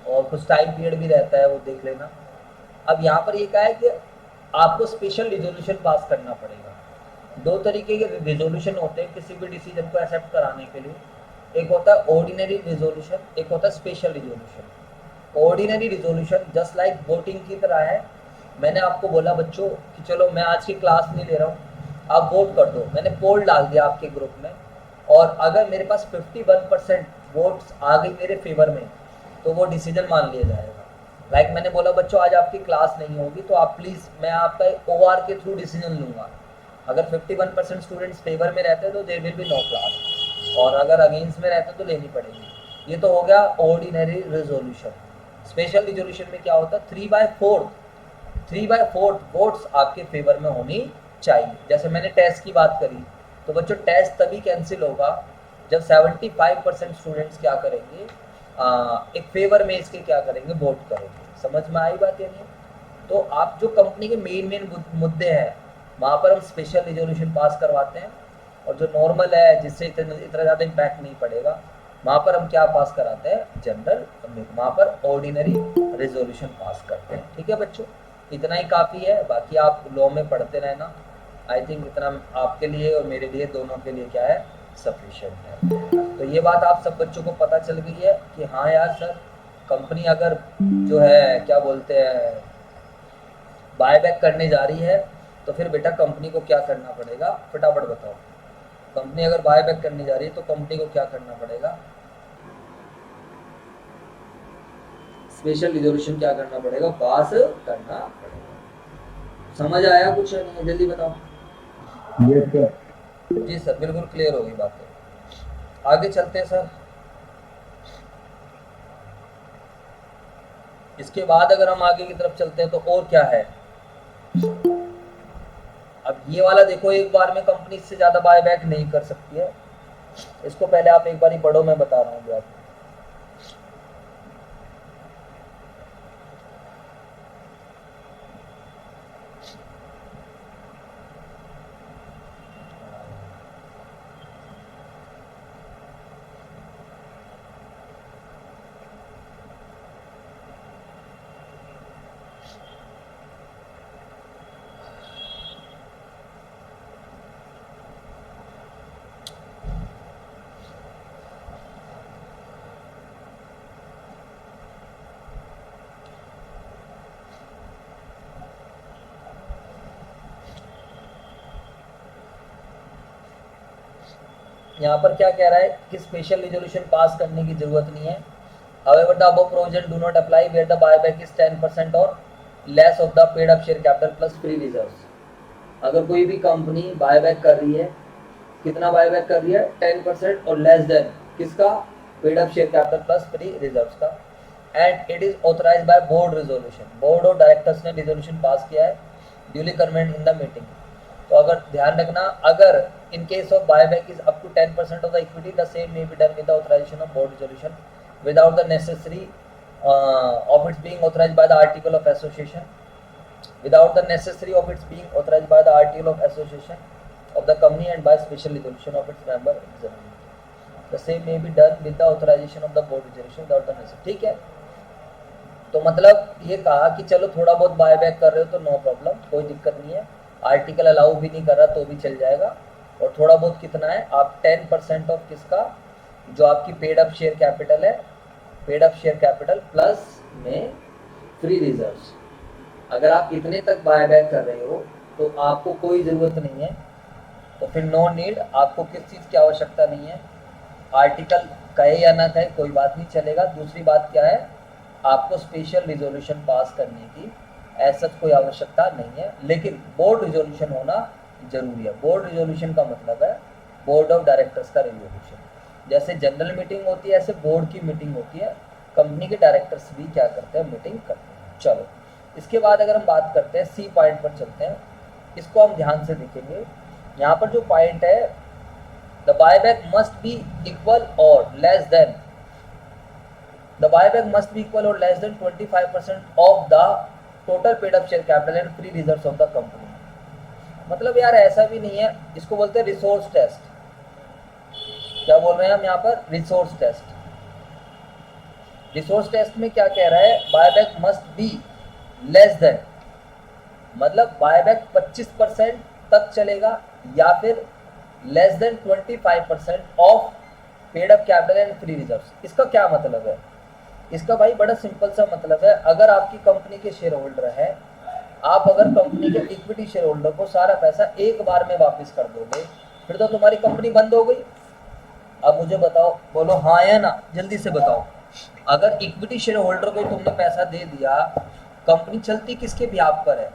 और कुछ टाइम पीरियड भी रहता है वो देख लेना। अब यहाँ पर ये कहा है कि आपको स्पेशल रिजोल्यूशन पास करना पड़ेगा। दो तरीके के रिजोल्यूशन होते हैं किसी भी डिसीजन को एक्सेप्ट कराने के लिए, एक होता है ऑर्डिनरी रिजोल्यूशन, एक होता है special resolution. Ordinary resolution just like voting की तरह है। मैंने आपको बोला बच्चों कि चलो मैं आज की क्लास नहीं ले रहा हूँ, आप वोट कर दो, मैंने पोल डाल दिया आपके ग्रुप में, और अगर मेरे पास 51% वोट्स आ गई मेरे फेवर में तो वो डिसीजन मान लिया जाएगा। लाइक मैंने बोला बच्चों आज आपकी क्लास नहीं होगी तो आप प्लीज़, मैं आपका OR के थ्रू डिसीजन लूँगा। अगर 51% स्टूडेंट्स फेवर में रहते हैं तो there will be no class, और अगर अगेंस्ट में रहते हैं तो लेनी पड़ेगी। ये तो हो गया ऑर्डिनरी रिजोल्यूशन। स्पेशल रिजोल्यूशन में क्या होता है, 3/4 वोट्स आपके फेवर में होनी चाहिए। जैसे मैंने टेस्ट की बात करी, तो बच्चों टेस्ट तभी कैंसिल होगा जब 75% स्टूडेंट्स क्या करेंगे, एक फेवर में इसके क्या करेंगे, वोट करेंगे। समझ में आई बात या नहीं? तो आप जो कंपनी के मेन मुद्दे हैं वहाँ पर हम स्पेशल रिजोल्यूशन पास करवाते हैं, और जो नॉर्मल है जिससे इतना ज़्यादा इम्पैक्ट नहीं पड़ेगा वहाँ पर हम क्या पास कराते हैं, जनरल, वहाँ पर ऑर्डिनरी रिजोल्यूशन पास करते हैं। ठीक है बच्चों, इतना ही काफ़ी है, बाकी आप लॉ में पढ़ते रहना। आई थिंक इतना आपके लिए और मेरे लिए दोनों के लिए क्या है, सफिशिएंट है। तो ये बात आप सब बच्चों को पता चल गई है कि हाँ यार सर, कंपनी अगर जो है क्या बोलते हैं बायबैक करने जा रही है तो फिर बेटा कंपनी को क्या करना पड़ेगा, फटाफट बताओ। कंपनी अगर बायबैक करने जा रही है तो कंपनी को क्या करना पड़ेगा, स्पेशल रिजोल्यूशन क्या करना पड़ेगा, पास करना पड़ेगा। समझ आया कुछ नहीं, जल्दी बताओ। Yes sir. जी सर, बिल्कुल क्लियर होगी बातें। आगे चलते हैं सर। इसके बाद अगर हम आगे की तरफ चलते हैं तो और क्या है। अब ये वाला देखो, एक बार में कंपनी इससे ज़्यादा बायबैक नहीं कर सकती है। इसको पहले आप एक बार ही पढ़ो, मैं बता रहा हूँ आपको। यहाँ पर क्या कह रहा है कि स्पेशल रिजोल्यूशन पास करने की जरूरत नहीं है। However, the above provision do not apply where the buyback is 10% or less of the paid up share capital plus free reserves। अगर कोई भी कंपनी बायबैक कर रही है, कितना बायबैक कर रही है, 10% और लेस देन किसका, paid up share capital plus free reserves का, and it is authorised by board resolution. Board और डायरेक्टर्स ने रिजोल्यूशन पास किया है, duly convened in the meeting. तो अगर ध्यान रखना, अगर in case of buyback is up to 10% of the equity, the same may be done with the authorisation of board resolution without the necessary of its being authorized by the article of association without the necessary of its being authorized by the article of association of the company and by special resolution of its member generally. The same may be done with the authorization of the board resolution without the necessary. ठीक है, तो मतलब ये कहा कि चलो थोड़ा बहुत बाय बैक कर रहे हो तो नो प्रॉब्लम, कोई दिक्कत नहीं है, आर्टिकल अलाउ भी नहीं कर रहा तो भी चल जाएगा। और थोड़ा बहुत कितना है, आप 10% ऑफ किसका, जो आपकी पेड अप शेयर कैपिटल है, paid up share capital plus में फ्री रिजर्व्स, अगर आप इतने तक बाय बैक कर रहे हो तो आपको कोई ज़रूरत नहीं है, तो फिर नो नीड, आपको किस चीज़ की आवश्यकता नहीं है, आर्टिकल कहे या ना कहे कोई बात नहीं चलेगा। दूसरी बात क्या है, आपको स्पेशल रिजोल्यूशन पास करने की ऐसा कोई आवश्यकता नहीं है, लेकिन बोर्ड रिजोल्यूशन होना जरूरी है। बोर्ड रिजोल्यूशन का मतलब है बोर्ड ऑफ डायरेक्टर्स का रिजोल्यूशन, जैसे जनरल मीटिंग होती है ऐसे बोर्ड की मीटिंग होती है, कंपनी के डायरेक्टर्स भी क्या करते हैं, मीटिंग करते हैं। चलो इसके बाद अगर हम बात करते हैं सी पॉइंट पर चलते हैं, इसको हम ध्यान से देखेंगे। यहाँ पर जो पॉइंट है, the buyback must be equal और less than, the buyback must be equal or less than 25% of the total paid up share capital and free reserves of the company। मतलब यार ऐसा भी नहीं है, इसको बोलते हैं रिसोर्स टेस्ट। क्या बोल रहे हैं हम यहाँ पर, रिसोर्स टेस्ट। रिसोर्स टेस्ट में क्या कह रहा है, buyback must B less then, मतलब बायबैक 25% तक चलेगा या फिर less than 25% of paid up capital and free reserves. इसका क्या मतलब है, इसका भाई बड़ा सिंपल सा मतलब है, अगर आपकी कंपनी के शेयर होल्डर है, आप अगर कंपनी के इक्विटी शेयर होल्डर को सारा पैसा एक बार में वापस कर दोगे, फिर तो तुम्हारी कंपनी बंद हो गई। अब मुझे बताओ, बोलो हाँ या ना, जल्दी से बताओ, अगर इक्विटी शेयर होल्डर को तुमने पैसा दे दिया, कंपनी चलती किसके बिहाफ पर है,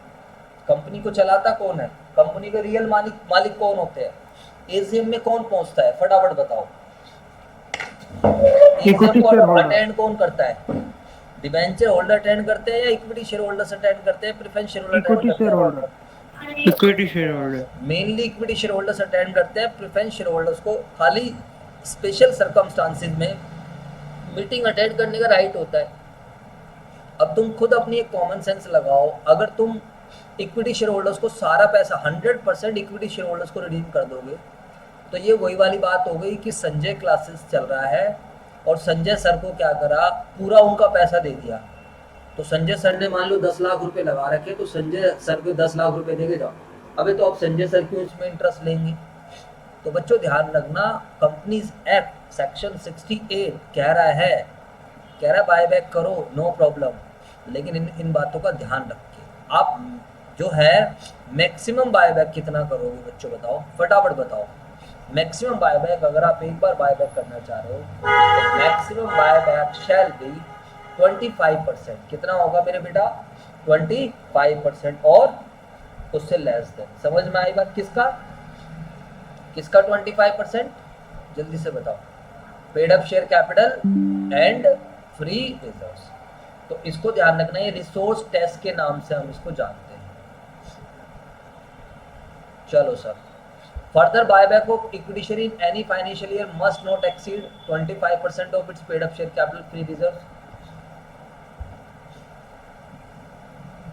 कंपनी को चलाता कौन है, कंपनी के रियल मालिक कौन होते हैं, एजीएम में कौन पहुंचता है, फटाफट बताओ। एजीएम को अटेंड कौन करता है, डिबेंचर होल्डर अटेंड करते हैं या इक्विटी शेयर होल्डर्स अटेंड करते हैं, प्रेफरेंस शेयर होल्डर अटेंड करते हैं, equity share holder, mainly equity share holders attend करते हैं। प्रेफरेंस शेयर होल्डर्स को खाली स्पेशल सर्कमस्टांसेस में मीटिंग अटेंड करने का राइट होता है। अब तुम खुद अपनी एक कॉमन सेंस लगाओ, अगर तुम इक्विटी शेयर होल्डर्स को सारा पैसा 100% इक्विटी शेयर होल्डर्स को रिडीम कर दोगे, तो ये वही वाली बात हो गई कि संजय क्लासेस चल रहा है और संजय सर को क्या करा, पूरा उनका पैसा दे दिया। तो संजय सर ने मान लो 10 लाख रुपए लगा रखे, तो संजय सर को 10 लाख रुपए देके जाओ, अबे तो अब संजय सर क्यों इसमें इंटरेस्ट लेंगे। तो बच्चों ध्यान रखना, कंपनीज एक्ट सेक्शन 68 कह रहा है बायबैक करो, नो प्रॉब्लम, लेकिन इन बातों का ध्यान रखिए। आप जो है मैक्सिमम बायबैक कितना करोगे बच्चों, बताओ फटाफट बताओ। मैक्सिमम बायबैक अगर आप एक बार बायबैक करना चाह रहे हो तो मैक्सिमम बायबैक शैल बी 25%। कितना होगा मेरे बेटा, 25% और उससे लेस देन। समझ में आई बात, किसका 25%, जल्दी से बताओ, paid up share capital and free reserves. तो इसको ध्यान रखना, ये रिसोर्स टेस्ट के नाम से हम इसको जानते हैं। चलो sir, further buyback of equity share in any financial year must not exceed 25% of its paid up share capital free reserve.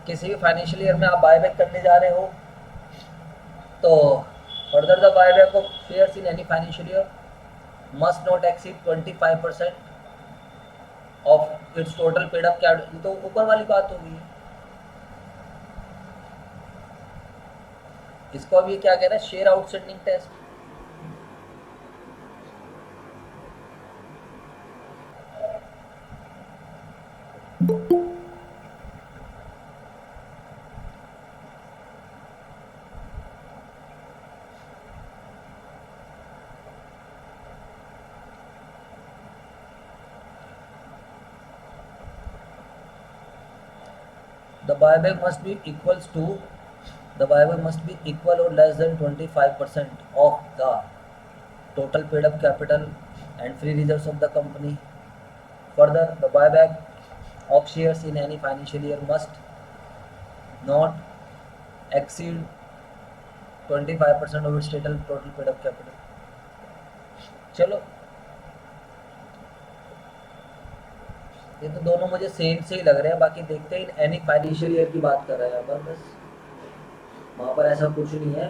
किसी भी फाइनेंशियल ईयर में आप बायबैक करने जा रहे हो तो further the buyback of shares in any financial year must not exceed 25% of its total paid up capital. तो ऊपर वाली बात होगी। इसको अब ये क्या कह रहा है, share outstanding test. The buyback must be equals to, the buyback must be equal or less than 25% of the total paid up capital and free reserves of the company. Further, the buyback of shares in any financial year must not exceed 25% of its total paid up capital. चलो ये तो दोनों मुझे same से ही लग रहे हैं, बाकी देखते हैं एनी फाइनेंशियल ईयर की बात कर रहे हैं यहाँ पर बस। वहाँ पर ऐसा कुछ नहीं है।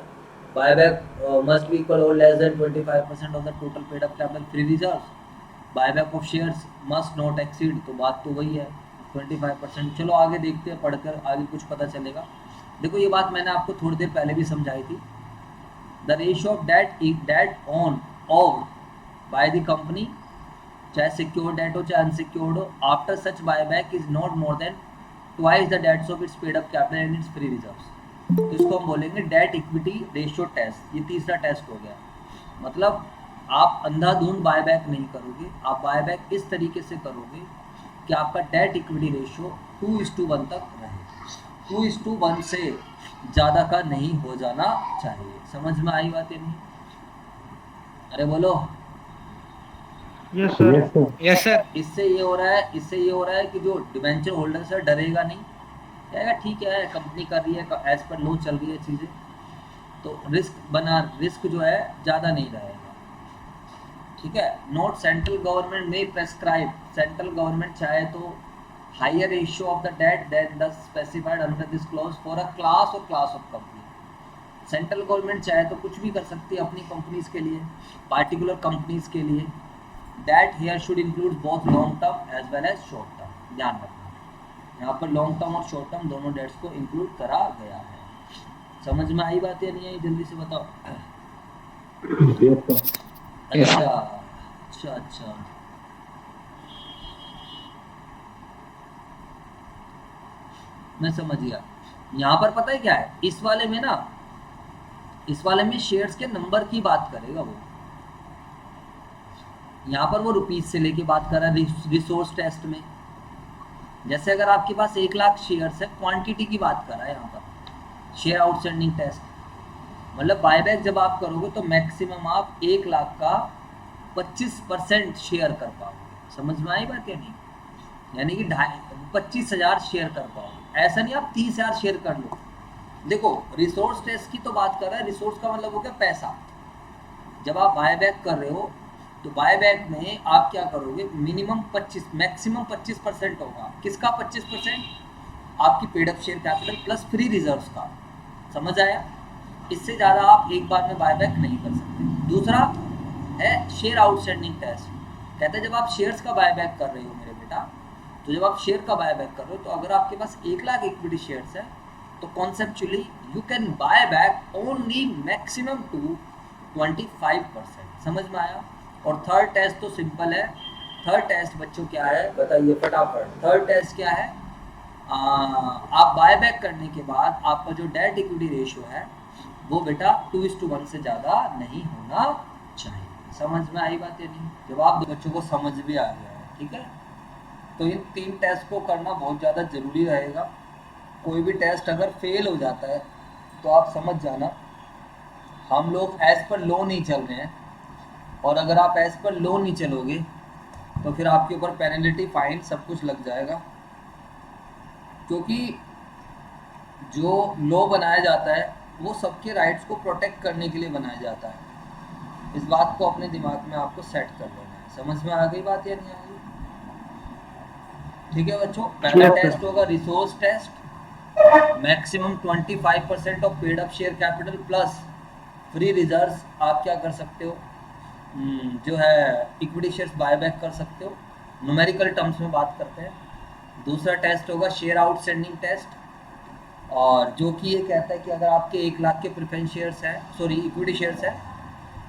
बायबैक मस्ट बी इक्वल और less then 25% of the total paid up capital free reserve. Buyback of shares must not exceed, तो बात तो वही है 25%। चलो आगे देखते हैं, पढ़कर आगे कुछ पता चलेगा। देखो ये बात मैंने आपको थोड़ी देर पहले भी समझाई थी। The ratio of debt on owed by the company, चाहे सिक्योर्ड डेट हो चाहे अनसिक्योर्ड हो, after such buyback is not more than twice the debts of its paid up capital and its free reserves. तो इसको हम बोलेंगे debt equity ratio test. ये तीसरा टेस्ट हो गया। मतलब आप अंधाधुंध बायबैक नहीं करोगे, आप बायबैक इस तरीके से करोगे कि आपका डेट इक्विटी रेशियो 2:1 तक रहे। 2:1 से ज़्यादा का नहीं हो जाना चाहिए। समझ में आई बात या नहीं? अरे बोलो। Yes sir. Yes sir. इससे ये हो रहा है कि जो डिवेंचर होल्डर है डरेगा नहीं, कहेगा ठीक है कंपनी कर रही है एज पर लो चल रही है चीज़ें, तो रिस्क जो है ज़्यादा नहीं रहेगा। ठीक है। नोट सेंट्रल गवर्नमेंट में प्रेस्क्राइब, सेंट्रल गवर्नमेंट चाहे तो higher ratio of the debt than the specified under this clause for a class और class of company. Central government चाहे तो कुछ भी कर सकती है अपनी कंपनीज के लिए, पार्टिकुलर कंपनीज के लिए। That here should include both long term as well as short term. ध्यान रखना यहाँ पर लॉन्ग टर्म और शॉर्ट टर्म दोनों डेट्स को इंक्लूड करा गया है। समझ में आई बात या नहीं आई? जल्दी से बताओ। अच्छा अच्छा अच्छा। मैं समझ गया। यहाँ पर पता है क्या है, इस वाले में ना, इस वाले में शेयर्स के नंबर की बात करेगा वो। यहाँ पर वो रुपीज से लेके बात कर रहा है रिसोर्स टेस्ट में। जैसे अगर आपके पास 1,00,000 शेयर्स है, क्वांटिटी की बात कर रहा है यहाँ पर शेयर आउटस्टैंडिंग टेस्ट। मतलब बायबैक जब आप करोगे तो मैक्सिमम आप 1,00,000 का 25% शेयर कर पाओगे। समझ में आई बात या नहीं? यानी कि 25,000 शेयर कर पाओगे। ऐसा नहीं आप 30,000 शेयर कर लो। देखो रिसोर्स टेस्ट की तो बात कर रहा है, रिसोर्स का मतलब हो गया पैसा। जब आप बायबैक कर रहे हो तो बायबैक में आप क्या करोगे, मिनिमम 25 मैक्सिमम 25% होगा। किसका 25%? आपकी paid up share capital plus free reserves का। समझ आया? इससे ज़्यादा आप एक बार में बायबैक नहीं कर सकते। दूसरा है शेयर आउटस्टैंडिंग टेस्ट। कहते हैं जब आप शेयर्स का बायबैक कर रहे हो मेरे बेटा, तो जब आप शेयर का बायबैक कर रहे हो तो अगर आपके पास 1,00,000 इक्विटी शेयर्स है तो conceptually you can buy back only maximum to 25%। समझ में आया? और थर्ड टेस्ट तो सिंपल है। थर्ड टेस्ट बच्चों क्या है बताइए फटाफट। थर्ड टेस्ट क्या है? आप बायबैक करने के बाद आपका जो डेट इक्विटी रेशियो है वो बेटा 2:1 से ज़्यादा नहीं होना चाहिए। समझ में आई बात या नहीं? जवाब बच्चों को समझ भी आ गया है। ठीक है। तो इन 3 टेस्ट को करना बहुत ज़्यादा ज़रूरी रहेगा। कोई भी टेस्ट अगर फेल हो जाता है तो आप समझ जाना हम लोग एज पर लो नहीं चल रहे हैं। और अगर आप एज पर लो नहीं चलोगे तो फिर आपके ऊपर पेनल्टी फाइन सब कुछ लग जाएगा। क्योंकि जो लॉ बनाया जाता है वो सबके राइट्स को प्रोटेक्ट करने के लिए बनाया जाता है। इस बात को अपने दिमाग में आपको सेट कर लेना है। समझ में आ गई बात या नहीं आ गई? ठीक है बच्चों। पहला टेस्ट होगा resource test. Maximum 25% of paid up share capital plus free reserves आप क्या कर सकते हो, जो है इक्विटी शेयर्स बायबैक कर सकते हो। न्यूमेरिकल टर्म्स में बात करते हैं। दूसरा टेस्ट होगा शेयर आउटस्टैंडिंग टेस्ट, और जो कि ये कहता है कि अगर आपके 1,00,000 के प्रेफरेंस शेयर्स हैं, सॉरी इक्विटी शेयर्स हैं,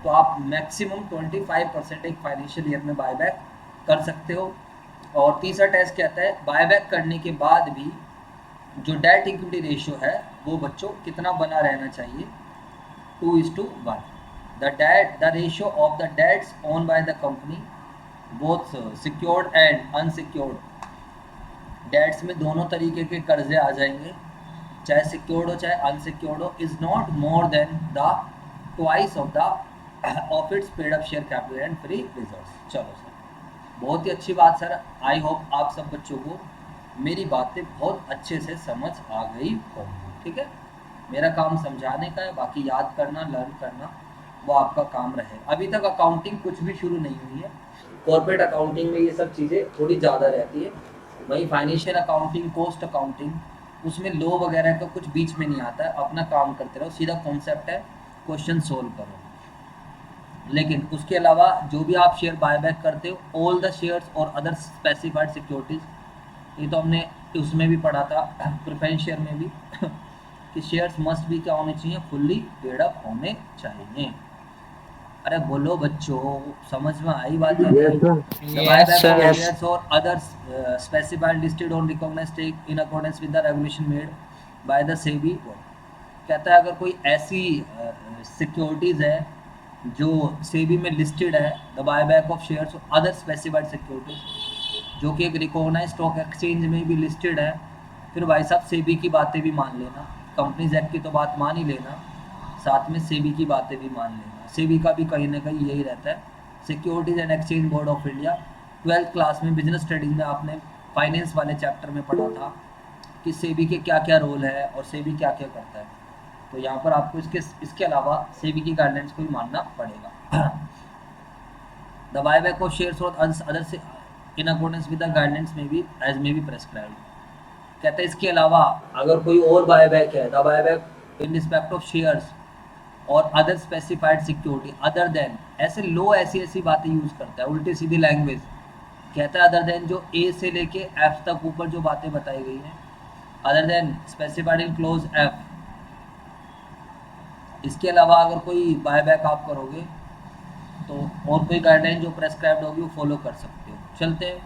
तो आप मैक्सिमम 25% एक फाइनेंशियल ईयर में बायबैक कर सकते हो। और तीसरा टेस्ट कहता है बायबैक करने के बाद भी जो डेट इक्विटी रेशियो है वो बच्चों कितना बना रहना चाहिए, 2:1। The ratio of the debts own by the company both secured and unsecured. Debts में दोनों तरीके के कर्जे आ जाएंगे, चाहे सिक्योर्ड हो चाहे अनसिक्योर्ड हो, is not more then the twice of its paid up share capital and free reserves. चलो सर, बहुत ही अच्छी बात सर। आई होप आप सब बच्चों को मेरी बातें बहुत अच्छे से समझ आ गई होंगी। ठीक है। मेरा काम समझाने का है, बाकी याद करना लर्न करना वो आपका काम रहे। अभी तक अकाउंटिंग कुछ भी शुरू नहीं हुई है। कॉर्पोरेट अकाउंटिंग में ये सब चीज़ें थोड़ी ज़्यादा रहती है। वहीं फाइनेंशियल अकाउंटिंग, कॉस्ट अकाउंटिंग, उसमें लो वगैरह का कुछ बीच में नहीं आता है, अपना काम करते रहो, सीधा कॉन्सेप्ट है, क्वेश्चन सोल्व करो। लेकिन उसके अलावा जो भी आप शेयर बायबैक करते हो, ऑल द शेयर्स और अदर स्पेसिफाइड सिक्योरिटीज़, ये तो हमने उसमें भी पढ़ा था प्रेफरेंस शेयर में भी कि शेयर्स मस्ट भी क्या होने चाहिए, फुल्ली पेड अप होने चाहिए। अरे बोलो बच्चों, समझ में आई बात या Yes, नहीं? sir. The Yes, buyback of sir. shares or others specified listed on recognized stake in accordance with the regulation made by the SEBI board। कहता है अगर कोई ऐसी सिक्योरिटीज़ है जो सेबी में लिस्टेड है, द बायबैक ऑफ शेयर्स और अदर स्पेसिफाइड सिक्योरिटीज़ जो कि एक रिकॉग्नाइज स्टॉक एक्सचेंज में भी लिस्टेड है, फिर भाई साहब सेबी की बातें भी मान लेना, कंपनीज एक्ट की तो बात मान ही लेना, साथ में सेबी की बातें भी मान लेना। सेबी का भी कहीं ना कहीं यही रहता है, securities and exchange board of India. 12th class में बिजनेस स्टडीज़ में आपने फाइनेंस वाले चैप्टर में पढ़ा था कि सेबी के क्या क्या रोल है और सेबी क्या क्या करता है। तो यहाँ पर आपको इसके अलावा सेबी की गाइडलाइंस को भी मानना पड़ेगा। द बायबैक ऑफ शेयर्स और other in accordance with the guidelines में भी एज में भी प्रेस्क्राइब्ड। कहते हैं इसके अलावा अगर कोई और बायबैक है, the buyback in respect of shares और other specified security other than, ऐसे लो ऐसी ऐसी बातें यूज़ करता है, उल्टी सीधी लैंग्वेज। कहता है अदर देन जो ए से लेके एफ तक ऊपर जो बातें बताई गई हैं, other than specified in close F. इसके अलावा अगर कोई बायबैक आप करोगे तो और कोई गाइडलाइन जो प्रेस्क्राइब्ड होगी वो फॉलो कर सकते हो। चलते हैं।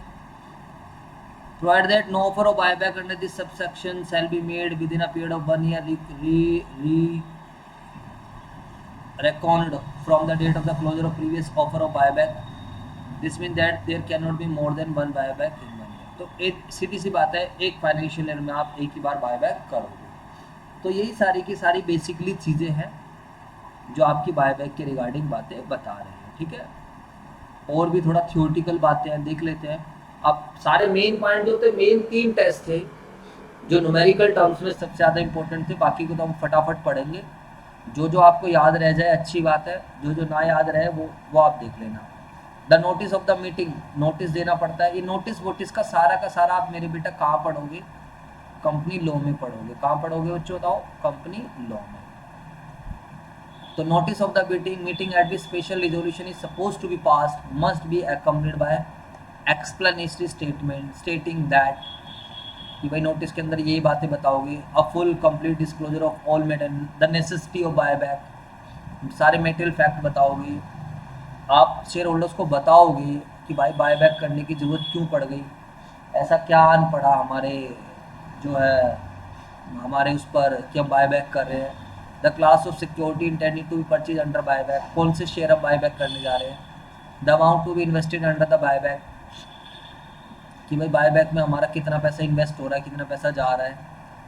Provide that no offer of buyback under this subsection shall be made within a period of 1 year reckoned from the date of the closure of previous offer of buyback। This means that there cannot be more than one buyback in 1 year। तो एक सीधी सी बात है, एक financial year में आप एक ही बार buyback करोगे। तो यही सारी की सारी बेसिकली चीज़ें हैं जो आपकी बायबैक के रिगार्डिंग बातें बता रहे हैं, ठीक है। और भी थोड़ा थियोरटिकल बातें हैं, देख लेते हैं। अब सारे मेन पॉइंट जो थे, मेन 3 टेस्ट थे जो न्यूमेरिकल टर्म्स में सबसे ज़्यादा इंपॉर्टेंट थे, बाकी को तो हम फटाफट पढ़ेंगे। जो जो आपको याद रह जाए अच्छी बात है, जो जो ना याद रहे वो आप देख लेना। The notice of the meeting, notice देना पड़ता है। ये नोटिस वोटिस का सारा आप मेरे बेटा कहाँ पढ़ोगे, कंपनी लॉ में पढ़ोगे। कहाँ पढ़ोगे बच्चों बताओ, कंपनी लॉ में। तो notice of the meeting at which special resolution is suppose to be passed must be accompanied by explanatory statement stating that, कि भाई नोटिस के अंदर ये बातें बताओगे। A full complete disclosure of all matter, the necessity of buyback, सारे material fact बताओगे। आप शेयर होल्डर्स को बताओगे कि भाई बायबैक करने की ज़रूरत क्यों पड़ गई, ऐसा क्या आन पड़ा हमारे जो है हमारे उस पर कि हम बायबैक कर रहे हैं। The class of security intended to be purchase under buyback, कौन से शेयर हम बायबैक करने जा रहे हैं। The amount to be invested under the buyback, कि भाई बायबैक में हमारा कितना पैसा इन्वेस्ट हो रहा है, कितना पैसा जा रहा है।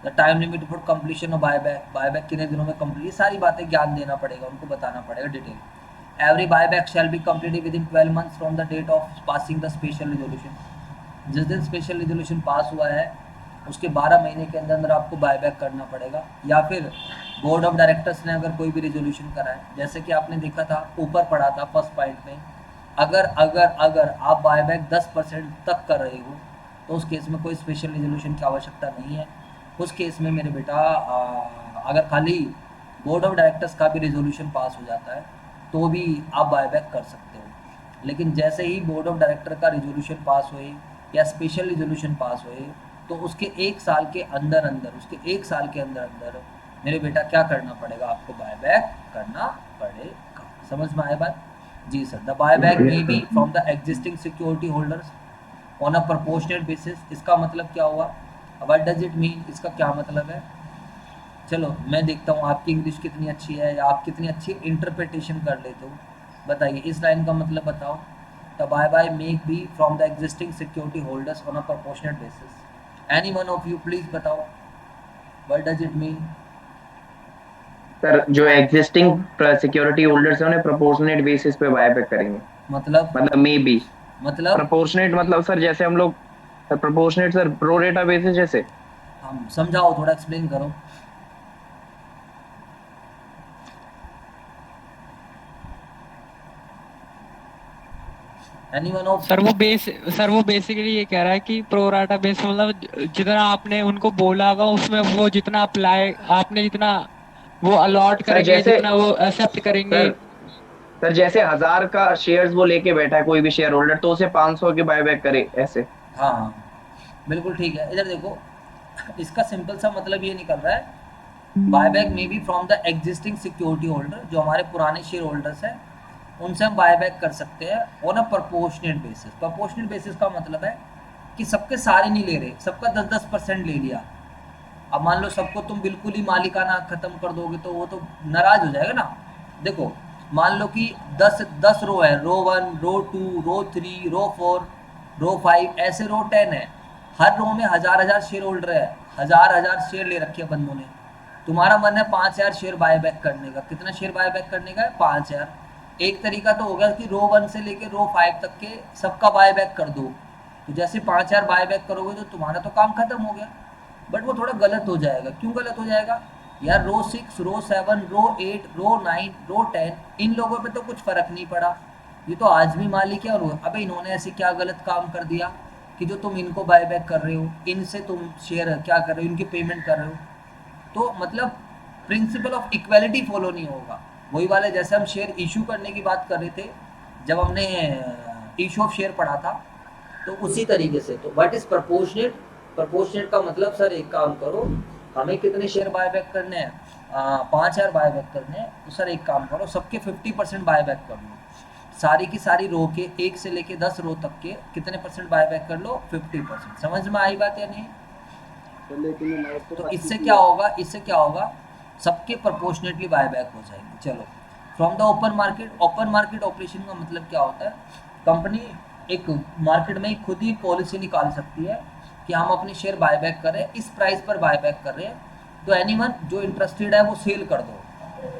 The time limit for completion of buyback, buyback कितने दिनों में कंप्लीट, ये सारी बातें ज्ञान देना पड़ेगा, उनको बताना पड़ेगा detail. Every buyback shall be completed within 12 months from the date of passing the special resolution. जिस दिन स्पेशल रिजोल्यूशन पास हुआ है उसके 12 महीने के अंदर अंदर आपको बायबैक करना पड़ेगा। या फिर बोर्ड ऑफ डायरेक्टर्स ने अगर कोई भी रिजोल्यूशन करा है, जैसे कि आपने देखा था ऊपर पढ़ा था फर्स्ट पॉइंट में, अगर अगर अगर आप बायबैक 10% तक कर रहे हो तो उस केस में कोई स्पेशल रिजोल्यूशन की आवश्यकता नहीं है। उस केस में मेरे बेटा अगर खाली बोर्ड ऑफ डायरेक्टर्स का भी रिजोल्यूशन पास हो जाता है तो भी आप बायबैक कर सकते हो। लेकिन जैसे ही बोर्ड ऑफ डायरेक्टर का रिजोल्यूशन पास होए या स्पेशल रिजोल्यूशन पास होए तो उसके 1 साल के अंदर अंदर मेरे बेटा क्या करना पड़ेगा, आपको बायबैक करना पड़ेगा। समझ में आया बात? जी sir. The buyback may be from the existing security holders on a proportionate basis. इसका मतलब क्या हुआ, व्हाट डज इट मीन, इसका क्या मतलब है। चलो मैं देखता हूँ आपकी इंग्लिश कितनी अच्छी है या आप कितनी अच्छी इंटरप्रिटेशन कर लेते हो। बताइए इस लाइन का मतलब बताओ। The buy make be from the existing security holders on a proportionate basis. Any one of you please बताओ what does it mean. Sir जो एग्जिस्टिंग सिक्योरिटी होल्डर्स हैं उन्हें प्रोपोर्शनेट बेसिस पे बायबैक करेंगे। मतलब मे बी मतलब proportionate मतलब sir जैसे हम लोग sir proportionate sir pro rata basis जैसे। हम समझाओ, थोड़ा एक्सप्लेन करो। एनीवन ऑफ सर वो बेसिकली ये कह रहा है कि प्रो राटा बेस मतलब जितना आपने उनको बोला होगा उसमें वो जितना अप्लाई आपने जितना वो अलॉट सर करेंगे जैसे जितना वो एक्सेप्ट करेंगे। सर सर जैसे 1000 का शेयर्स वो लेके बैठा है कोई भी शेयर होल्डर, तो उसे 500 के बायबैक करे ऐसे। हाँ हाँ, बिल्कुल ठीक है। इधर देखो, इसका सिंपल सा मतलब ये निकल रहा है, buyback may be from the existing security holder, जो हमारे पुराने शेयर होल्डर्स हैं उनसे हम बायबैक कर सकते हैं on a proportionate basis. Proportionate basis का मतलब है कि सबके सारे नहीं ले रहे, सबका 10-10% ले लिया। अब मान लो सबको तुम बिल्कुल ही मालिकाना खत्म कर दोगे तो वो तो नाराज हो जाएगा ना। देखो, मान लो कि 10 रो है, रो 1, रो 2, रो 3, रो 4, रो 5, ऐसे रो 10 है। हर रो में हजार शेयर होल्डर है, हजार शेयर ले रखे हैं बंदों ने। तुम्हारा मन है 5000 शेयर बायबैक करने का। कितना शेयर बायबैक करने का है? 5000। एक तरीका तो होगा कि रो 1 से लेके रो 5 तक के सबका बायबैक कर दो। तो जैसे 5000 बायबैक करोगे तो तुम्हारा तो काम खत्म हो गया। बट वो थोड़ा गलत हो जाएगा। क्यों गलत हो जाएगा यार? रो 6, रो 7, रो 8, रो 9, रो 10, इन लोगों पे तो कुछ फर्क नहीं पड़ा, ये तो आज भी मालिक है। और अबे इन्होंने ऐसे क्या गलत काम कर दिया कि जो तुम इनको बायबैक कर रहे हो, इनसे तुम शेयर क्या कर रहे हो, इनकी पेमेंट कर रहे हो। तो मतलब प्रिंसिपल ऑफ इक्वालिटी फॉलो नहीं होगा। वही वाले जैसे हम शेयर इशू करने की बात कर रहे थे जब हमने इशू ऑफ शेयर पढ़ा था, तो उसी तरीके से। तो व्हाट इज प्रपोर्शनेट? प्रपोर्शनेट का मतलब सर एक काम करो, हमें कितने शेयर बायबैक करने हैं? 5000 बायबैक करने हैं। तो सर एक काम करो, सबके 50% बायबैक कर लो। सारी की सारी रो के 1 से लेके 10 रो तक के कितने परसेंट बायबैक कर लो? 50%। समझ में आई बात या नहीं? तो लेकिन हमारे तो इससे क्या होगा, इससे क्या होगा, सबके प्रोपोर्शनेटली बायबैक हो जाएंगे। चलो, from the open market. Open market operation का मतलब क्या होता है? कंपनी एक मार्केट में खुद ही पॉलिसी निकाल सकती है कि हम अपने शेयर बायबैक करें, इस प्राइस पर बायबैक कर रहे हैं, तो एनीवन जो इंटरेस्टेड है वो सेल कर दो।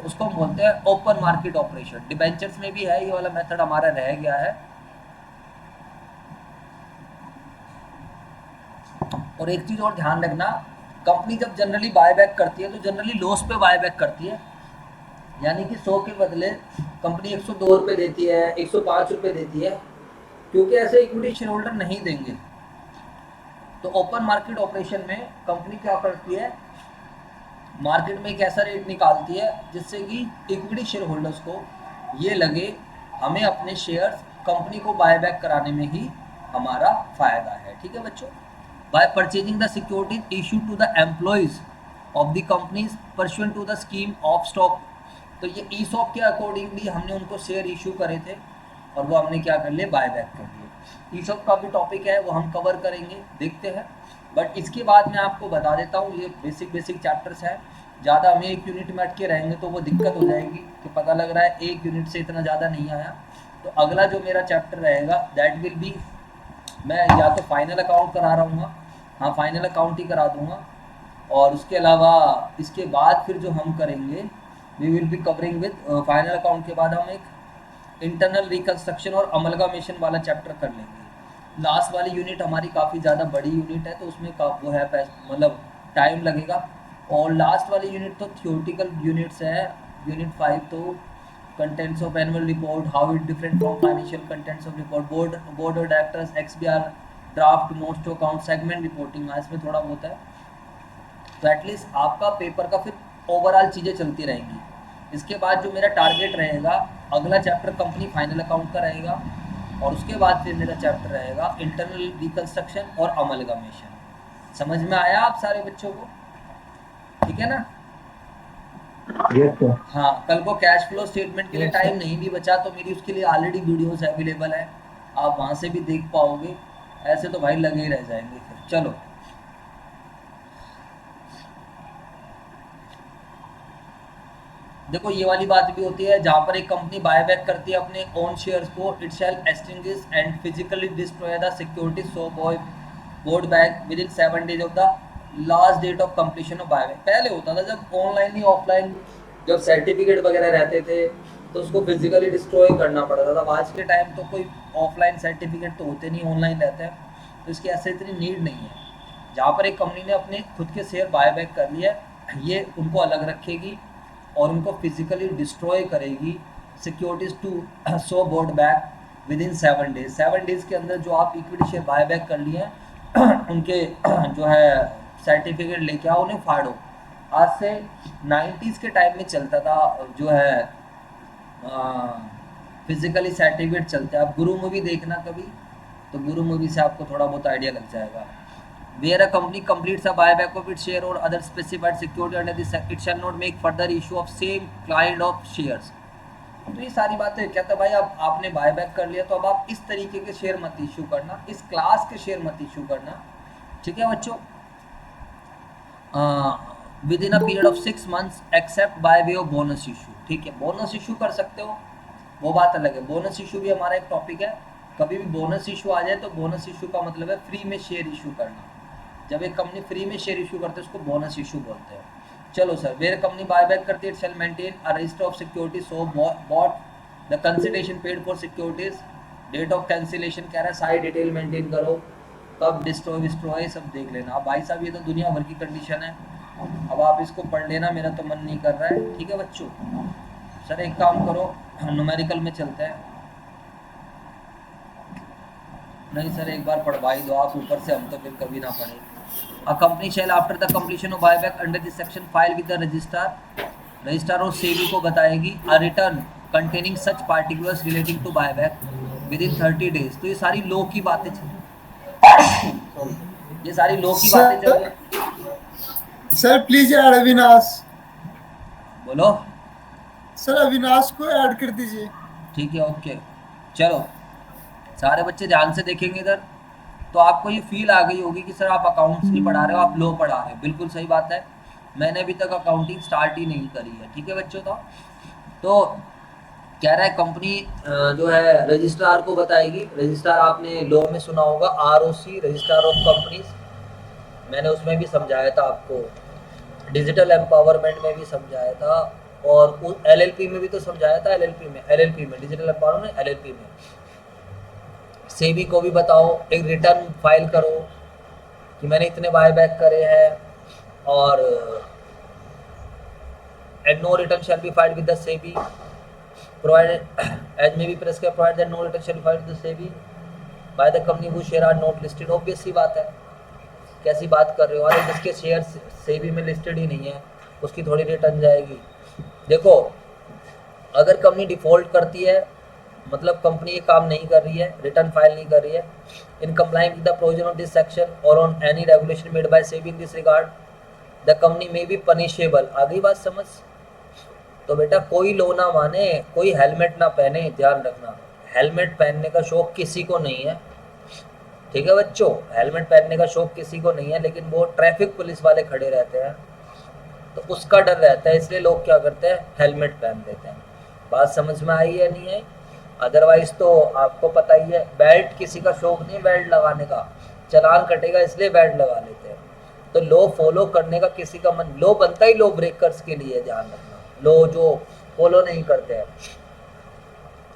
उसको हम बोलते हैं ओपन मार्केट ऑपरेशन। डिबेंचर्स में भी है ये वाला मेथड, हमारा रह गया है। और एक चीज़ और ध्यान रखना, कंपनी जब जनरली बायबैक करती है तो जनरली लॉस पे बायबैक करती है। यानी कि 100 के बदले कंपनी 102 रुपये देती है, 105 रुपये देती है, क्योंकि ऐसे इक्विटी शेयर होल्डर नहीं देंगे। तो ओपन मार्केट ऑपरेशन में कंपनी क्या करती है, मार्केट में एक ऐसा रेट निकालती है जिससे कि इक्विटी शेयर होल्डर्स को ये लगे हमें अपने शेयर्स कंपनी को बायबैक कराने में ही हमारा फायदा है। ठीक है बच्चों? By purchasing the securities issued to the employees of the companies pursuant to the scheme of stock. तो ये ईसॉप के अकॉर्डिंगली हमने उनको शेयर इशू करे थे और वो हमने क्या कर लिए, बायबैक कर लिए। ईसॉप का भी टॉपिक है, वो हम कवर करेंगे, देखते हैं। बट इसके बाद मैं आपको बता देता हूँ, ये बेसिक चैप्टर्स हैं। ज़्यादा हमें एक यूनिट में अटके रहेंगे तो वो दिक्कत हो जाएगी कि पता लग रहा है एक यूनिट से इतना ज़्यादा नहीं आया। तो अगला जो मेरा चैप्टर रहेगा दैट विल बी, मैं या तो फाइनल अकाउंट करा रहा हूँ, हाँ फाइनल अकाउंट ही करा दूँगा। और उसके अलावा इसके बाद फिर जो हम करेंगे, we will be covering with final account के बाद हम एक इंटरनल रिकंस्ट्रक्शन और अमलगामेशन वाला चैप्टर कर लेंगे। लास्ट वाली यूनिट हमारी काफ़ी ज़्यादा बड़ी यूनिट है, तो उसमें वो है मतलब टाइम लगेगा। और लास्ट वाली यूनिट तो थियोरटिकल यूनिट्स है। यूनिट 5 तो contents of annual report, how it different from financial contents of report, board of directors, XBR, draft, notes to account, segment reporting, इसमें थोड़ा बहुत है। तो एटलीस्ट आपका पेपर का फिर ओवरऑल चीज़ें चलती रहेंगी। इसके बाद जो मेरा टारगेट रहेगा, अगला चैप्टर कंपनी फाइनल अकाउंट का रहेगा, और उसके बाद फिर मेरा चैप्टर रहेगा इंटरनल रिकंस्ट्रक्शन और अमलगामेशन। समझ में आया आप सारे बच्चों को? ठीक है ना? Yes sir. हाँ, कल को कैश फ्लो स्टेटमेंट के लिए टाइम नहीं भी बचा तो मेरी उसके लिए ऑलरेडी वीडियोस अवेलेबल है, आप वहाँ से भी देख पाओगे। ऐसे तो भाई लगे ही रह जाएंगे फिर। चलो, देखो ये वाली बात भी होती है, जहाँ पर एक कंपनी बायबैक करती है अपने ओन शेयर्स को, it shall extinguish and physically destroy the security so bought back within 7 days of the last date of completion of buyback. पहले होता था जब ऑनलाइन ही ऑफलाइन जब सर्टिफिकेट वगैरह रहते थे तो उसको फिजिकली डिस्ट्रॉय करना पड़ता था। अब आज के टाइम तो कोई ऑफलाइन सर्टिफिकेट तो होते नहीं, ऑनलाइन रहते हैं, तो इसकी ऐसे इतनी नीड नहीं है। जहाँ पर एक कंपनी ने अपने खुद के शेयर बायबैक कर लिए, ये उनको अलग रखेगी और उनको फिजिकली डिस्ट्रॉय करेगी securities to so bought back within 7 days. 7 days के अंदर जो आप इक्विटी शेयर बाय बैक कर लिए हैं उनके जो है सर्टिफिकेट लेके आओ, उन्हें फाड़ो। आज से 90s के टाइम में चलता था जो है फिजिकली सर्टिफिकेट चलते हैं। आप गुरु मूवी देखना कभी, तो गुरु मूवी से आपको थोड़ा बहुत आइडिया लग जाएगा। Where a company completes a buyback of its share और other specified security under this act, it shall not make further issue of same kind of shares. तो ये सारी बातें कहता भाई अब आपने बायबैक कर लिया तो अब आप इस तरीके के शेयर मत इशू करना, इस क्लास के शेयर मत इशू करना, ठीक है बच्चों। With in a period of 6 months except by way of bonus issue, ठीक है। बोनस इशू कर सकते हो, वो बात अलग है। बोनस इशू भी हमारा एक टॉपिक है। कभी भी बोनस इशू आ जाए तो बोनस इशू का मतलब है फ्री में शेयर इशू करना। जब एक कंपनी फ्री में शेयर इशू करते है उसको बोनस इशू बोलते हैं। चलो सर, वेयर कंपनी बायबैक करती है it shall maintain a register of security so bought the consideration paid for securities, date of cancellation कह रहा है, सारी डिटेल मेंटेन करो, कब डिस्ट्रॉय सब देख लेना। अब भाई साहब ये तो दुनिया भर की कंडीशन है, अब आप इसको पढ़ लेना, मेरा तो मन नहीं कर रहा है, ठीक है बच्चों। सर एक काम करो, न्यूमेरिकल में चलते हैं। नहीं सर एक बार पढ़वा ही दो आप, ऊपर से हम तो फिर कभी ना पढ़े। A company shall after the completion of buyback under this section file with the registrar और सेबी को बताएगी a return containing such particulars relating to buyback within 30 days। तो ये सारी लॉ की बातें चल, ये सारी लॉ की बातें चल रही। Sir please add Avinash. बोलो सर अविनाश को ऐड कर दीजिए। ठीक है ओके। चलो सारे बच्चे ध्यान से देखेंगे इधर, तो आपको ये फील आ गई होगी कि सर आप अकाउंट्स नहीं पढ़ा रहे हो, आप लॉ पढ़ा रहे हो। बिल्कुल सही बात है, मैंने अभी तक अकाउंटिंग स्टार्ट ही नहीं करी है, ठीक है बच्चों। तो कह रहा है कंपनी जो है रजिस्ट्रार को बताएगी। रजिस्ट्रार आपने लॉ में सुना होगा, ROC रजिस्ट्रार ऑफ कंपनीज, मैंने उसमें भी समझाया था आपको, डिजिटल एम्पावरमेंट में भी समझाया था, और LLP में भी तो समझाया था। LLP में डिजिटल एम्पावरमेंट, LLP में सेबी को भी बताओ, एक रिटर्न फाइल करो कि मैंने इतने बायबैक करे हैं, और and no return shall be filed with the SEBI provided as may be prescribed provided that no return shall be filed with the SEBI by the company who share are not listed. Obvious सी बात है, कैसी बात कर रहे हो, अरे जिसके शेयर सेबी में लिस्टेड ही नहीं है उसकी थोड़ी रिटर्न जाएगी। देखो अगर कंपनी डिफॉल्ट करती है मतलब कंपनी ये काम नहीं कर रही है, रिटर्न फाइल नहीं कर रही है, in complying with the provision of this section और on any regulation made by SEBI in this regard the company may be punishable. आ गई बात समझ? तो बेटा कोई लो ना माने, कोई हेलमेट ना पहने, ध्यान रखना हेलमेट पहनने का शौक किसी को नहीं है, ठीक है बच्चों। हेलमेट पहनने का शौक किसी को नहीं है, लेकिन वो ट्रैफिक पुलिस वाले खड़े रहते हैं तो उसका डर रहता है, इसलिए लोग क्या करते हैं हेलमेट पहन देते हैं। बात समझ में आई है नहीं है? अदरवाइज तो आपको पता ही है, बेल्ट किसी का शौक नहीं बेल्ट लगाने का, चलान कटेगा इसलिए बेल्ट लगा लेते हैं। तो लो फॉलो करने का किसी का मन, लो बनता ही लो ब्रेकर्स के लिए, ध्यान रखना, लो जो फॉलो नहीं करते हैं।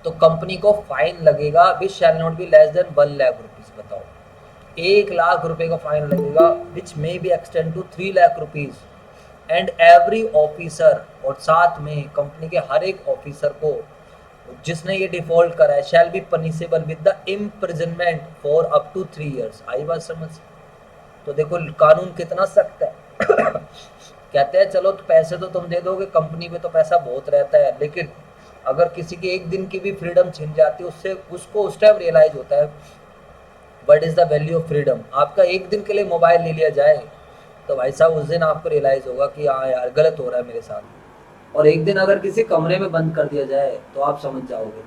तो कंपनी को फाइन लगेगा which shall not be less than 1 lakh rupees. बताओ 1 लाख रुपए का फाइन लगेगा, which may be extend to 3 lakh rupees and every officer, और साथ में कंपनी के हर एक ऑफिसर को जिसने ये डिफॉल्ट करा है shall be punishable with the imprisonment for up to 3 years। आई बात समझ? तो देखो कानून कितना सख्त है। कहते हैं चलो तो पैसे तो तुम दे दोगे, कंपनी में तो पैसा बहुत रहता है, लेकिन अगर किसी की एक दिन की भी फ्रीडम छिन जाती है उससे उसको उस टाइम रियलाइज होता है what is the value of freedom. आपका एक दिन के लिए मोबाइल ले लिया जाए तो भाई साहब उस दिन आपको रियलाइज होगा कि हाँ यार गलत हो रहा है मेरे साथ, और एक दिन अगर किसी कमरे में बंद कर दिया जाए तो आप समझ जाओगे।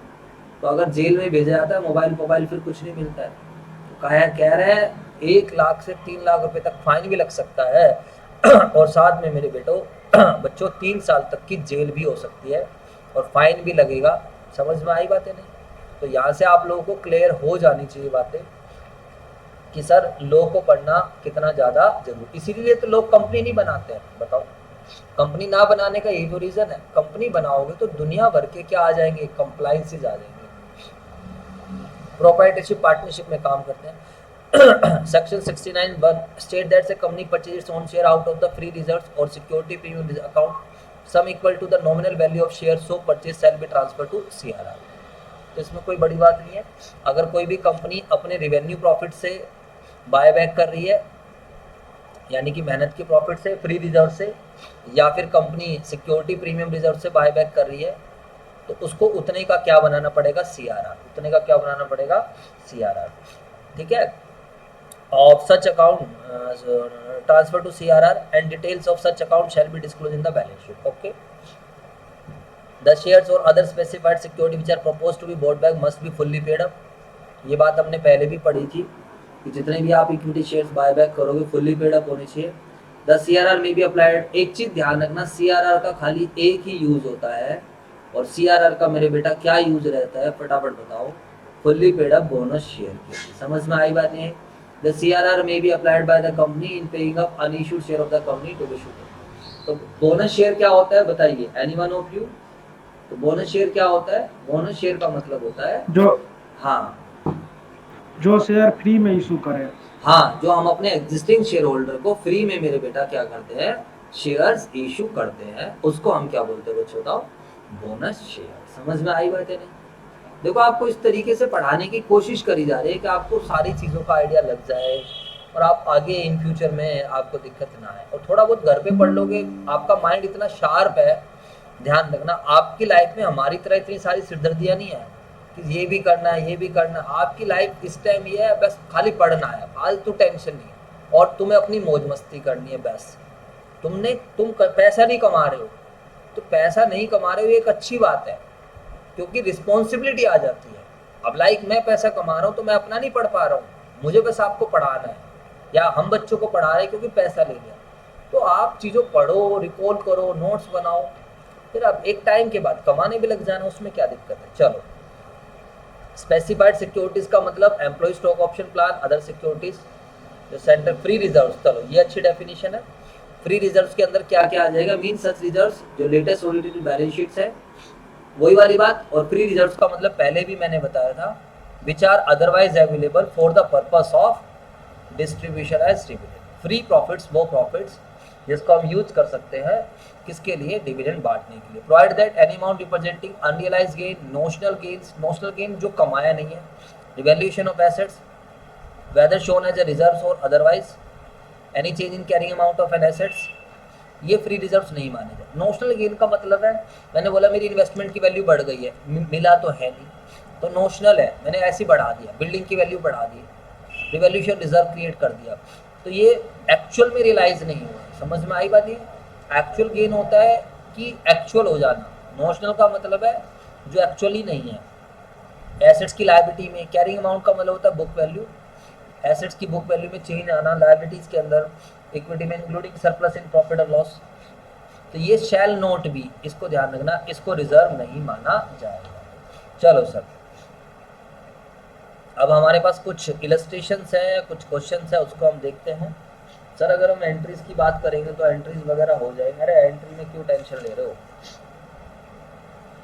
तो अगर जेल में भेजा जाता है मोबाइल फिर कुछ नहीं मिलता है। तो कह रहे हैं 1 लाख से 3 लाख रुपए तक फाइन भी लग सकता है, और साथ में मेरे बच्चों 3 साल तक की जेल भी हो सकती है और फाइन भी लगेगा। समझ में आई बातें नहीं? तो यहाँ से आप लोगों को क्लियर हो जानी चाहिए बातें कि सर लॉ को पढ़ना कितना ज़्यादा जरूरी। इसीलिए तो लोग कंपनी नहीं बनाते हैं। बताओ कंपनी ना बनाने का यही तो रीज़न है। कंपनी बनाओगे तो दुनिया भर के क्या आ जाएंगे, कंप्लाइंसेस आ जाएंगे। प्रोप्राइटरशिप पार्टनरशिप में काम करते हैं। सेक्शन 69(1) स्टेट दैट से company purchase its own share out of the free reserves और security premium account sum equal to the nominal value of share so purchase shall be transfer to CRR। तो इसमें कोई बड़ी बात नहीं है। अगर कोई भी कंपनी अपने रिवेन्यू प्रॉफिट से बाय बैक कर रही है, यानी कि मेहनत के प्रॉफिट से, फ्री रिजर्व से, या फिर कंपनी सिक्योरिटी प्रीमियम रिजर्व से बाय बैक कर रही है, तो उसको उतने का क्या बनाना पड़ेगा, CRR। उतने का क्या बनाना पड़ेगा, CRR। ठीक है। Of such account transfer to CRR and details of such account shall be disclose in the balance sheet. Okay. The shares और other specified security which are propose to be bought back must be fully paid up. ये बात हमने पहले भी पढ़ी थी कि जितने भी आप इक्विटी शेयर्स बाय बैक करोगे फुल्ली पेड अप होने चाहिए। द CRR में भी अप्लाइड। एक चीज ध्यान रखना, CRR का खाली एक ही यूज होता है, और CRR का मेरे बेटा क्या यूज रहता है, फटाफट बताओ, fully paid up bonus share के लिए। समझ में आई बात नहीं? द CRR में भी applied by the company in paying up unissued share of the company to be issued. तो बोनस शेयर क्या होता है बताइए, एनीवन ऑफ यू? तो बोनस शेयर क्या होता है? बोनस शेयर का मतलब होता है जो शेयर फ्री में इशू करें। हाँ, जो हम अपने एग्जिस्टिंग शेयर होल्डर को फ्री में मेरे बेटा क्या करते हैं, शेयर्स इशू करते हैं, उसको हम क्या बोलते हैं बच्चों? बताओ, बोनस शेयर। समझ में आई बात है? नहीं? देखो, आपको इस तरीके से पढ़ाने की कोशिश करी जा रही है कि आपको सारी चीज़ों का आइडिया लग जाए और आप आगे इन फ्यूचर में आपको दिक्कत ना आए। और थोड़ा बहुत घर पे पढ़ लोगे, आपका माइंड इतना शार्प है, ध्यान रखना, आपकी लाइफ में हमारी तरह इतनी सारी सिरदर्दियाँ नहीं है कि ये भी करना है, ये भी करना है। आपकी लाइफ इस टाइम ये है, बस खाली पढ़ना है, फालतू टेंशन नहीं, और तुम्हें अपनी मौज मस्ती करनी है बस। तुम पैसा नहीं कमा रहे हो, तो पैसा नहीं कमा रहे हो, ये एक अच्छी बात है, क्योंकि रिस्पॉन्सिबिलिटी आ जाती है। अब लाइक मैं पैसा कमा रहा हूँ तो मैं अपना नहीं पढ़ पा रहा हूँ, मुझे बस आपको पढ़ाना है, या हम बच्चों को पढ़ा रहे हैं क्योंकि पैसा ले लिया। तो आप चीज़ों पढ़ो, रिकॉल करो, नोट्स बनाओ, फिर अब एक टाइम के बाद कमाने भी लग जाना, उसमें क्या दिक्कत है। चलो, स्पेसिफाइड सिक्योरिटीज का मतलब employ stock option plan, other securities, जो सेंटर फ्री रिजर्व। चलो, ये अच्छी डेफिनेशन है। फ्री रिजर्व्स के अंदर क्या क्या आ जाएगा? मीन सच रिजर्व्स जो लेटेस्ट ऑडिटेड बैलेंस शीट्स है, वही वाली बात। और फ्री रिजर्व्स का मतलब पहले भी मैंने बताया था, which are otherwise available for the purpose of distribution as dividend. Free profits वो प्रॉफिट्स जिसको हम यूज कर सकते हैं, किसके लिए? डिविडेंड बांटने के लिए। Provide that any amount representing unrealised gain, notional gains, notional gain जो कमाया नहीं है, revaluation of assets whether shown as a reserves और otherwise, any change in carrying amount of an assets, ये फ्री रिजर्व्स नहीं माने जाए। नोशनल गेन का मतलब है, मैंने बोला मेरी इन्वेस्टमेंट की वैल्यू बढ़ गई है, मिला तो है नहीं, तो नोशनल है, मैंने ऐसे बढ़ा दिया, बिल्डिंग की वैल्यू बढ़ा दी, रिवैल्यूएशन रिजर्व क्रिएट कर दिया, तो ये एक्चुअल में रियलाइज नहीं हुआ। समझ में आई बात? ये एक्चुअल गेन होता है कि एक्चुअल हो जाना, नोशनल का मतलब है जो एक्चुअली नहीं है। एसेट्स की लायबिलिटी में, कैरिंग अमाउंट का मतलब होता है बुक वैल्यू, एसेट्स की बुक वैल्यू में चेंज आना, लायबिलिटीज के अंदर, इक्विटी में इंक्लूडिंग सरप्लस इन प्रॉफिट और लॉस। तो ये शैल नोट भी, इसको ध्यान रखना, इसको रिजर्व नहीं माना जाएगा। चलो सर, अब हमारे पास कुछ इलस्ट्रेशंस हैं, कुछ क्वेश्चंस हैं, उसको हम देखते हैं। सर अगर हम एंट्रीज की बात करेंगे तो एंट्रीज वगैरह हो जाएंगे। अरे एंट्री में क्यों टेंशन ले रहे हो,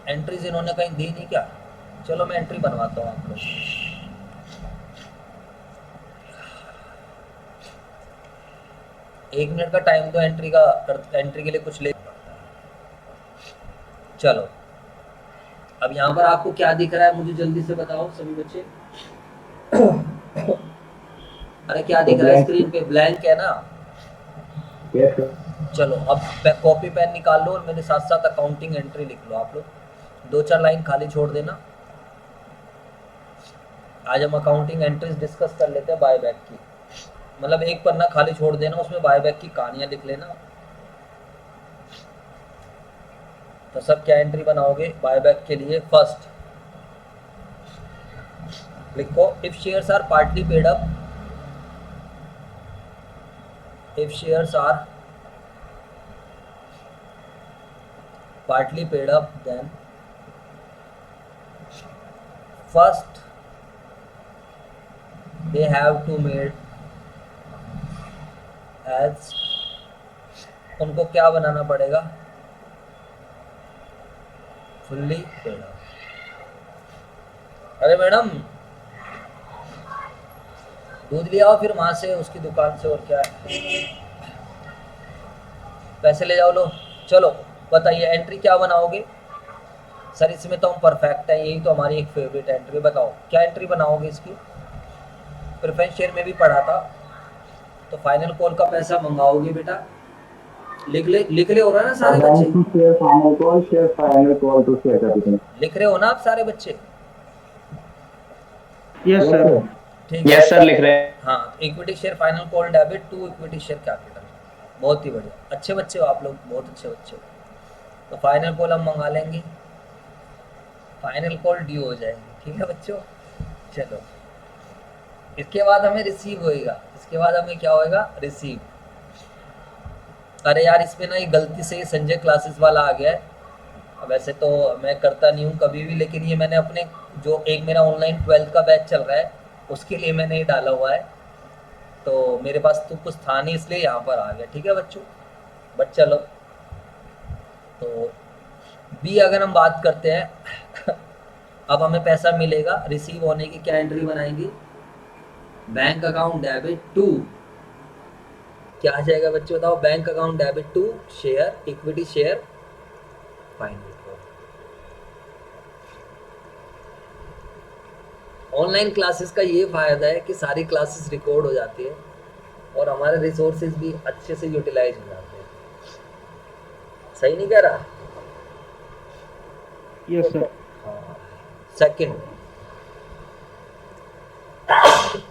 एंट्रीज इन्होंने कहीं दी नहीं क्या? चलो मैं एंट्री बनवाता हूँ आप लोग। एक मिनट का टाइम दो एंट्री का, एंट्री के लिए कुछ ले। चलो, अब यहाँ पर आपको क्या दिख रहा है, मुझे जल्दी से बताओ सभी बच्चे। अरे क्या दिख रहा है स्क्रीन पे? ब्लैंक है ना? चलो, अब कॉपी पेन निकाल लो और मेरे साथ साथ अकाउंटिंग एंट्री लिख लो। आप लोग 2-4 लाइन खाली छोड़ देना। आज हम अकाउंटिंग एंट्रीज डिस्कस कर लेते हैं बायबैक की, मतलब एक पन्ना खाली छोड़ देना, उसमें बायबैक की कहानियां लिख लेना। तो सब क्या एंट्री बनाओगे बायबैक के लिए? फर्स्ट लिखो, if shares are partly paid up, if shares are partly paid up, then first they have to made as, उनको क्या बनाना पड़ेगा? fully paid up। अरे मैडम दूध ले आओ फिर वहां से, उसकी दुकान से, और क्या है, पैसे ले जाओ लो। चलो बताइए एंट्री क्या बनाओगे? सर इसमें तो हम परफेक्ट है, यही तो हमारी एक फेवरेट एंट्री। बताओ क्या एंट्री बनाओगे इसकी? प्रेफरेंस शेयर में भी पढ़ा था। तो फाइनल कॉल का पैसा मंगाओगे बेटा, लिख ले हो रहा है ना सारे बच्चे? Share final call to share capital. लिख रहे हो ना आप सारे बच्चे? Yes sir. ठीक है यस सर लिख रहे हैं। हाँ, equity share final call debit to equity share capital. बहुत ही बढ़िया, अच्छे बच्चे हो आप लोग, बहुत अच्छे बच्चे हो। तो फाइनल कॉल हम मंगा लेंगे, फाइनल कॉल ड्यू हो जाएगी। ठीक है बच्चों, चलो इसके बाद हमें रिसीव होएगा, इसके बाद हमें क्या होएगा? रिसीव। अरे यार इसमें ना ये गलती से संजय क्लासेस वाला आ गया है। वैसे तो मैं करता नहीं हूँ कभी भी, लेकिन ये मैंने अपने जो एक मेरा ऑनलाइन 12th का बैच चल रहा है उसके लिए मैंने ये डाला हुआ है। तो मेरे पास तो कुछ था नहीं इसलिए यहाँ पर आ गया। ठीक है बच्चों, बट चलो। तो बी अगर हम बात करते हैं अब हमें पैसा मिलेगा, रिसीव होने की क्या एंट्री बनाएंगे? बैंक अकाउंट डेबिट टू, क्या आ जाएगा बच्चों बताओ? Bank account debit to share equity share final. Online classes का ये फायदा है कि सारी क्लासेस रिकॉर्ड हो जाती है और हमारे रिसोर्सेज भी अच्छे से यूटिलाइज हो जाते हैं। सही नहीं कह रहा? Yes sir. सेकंड,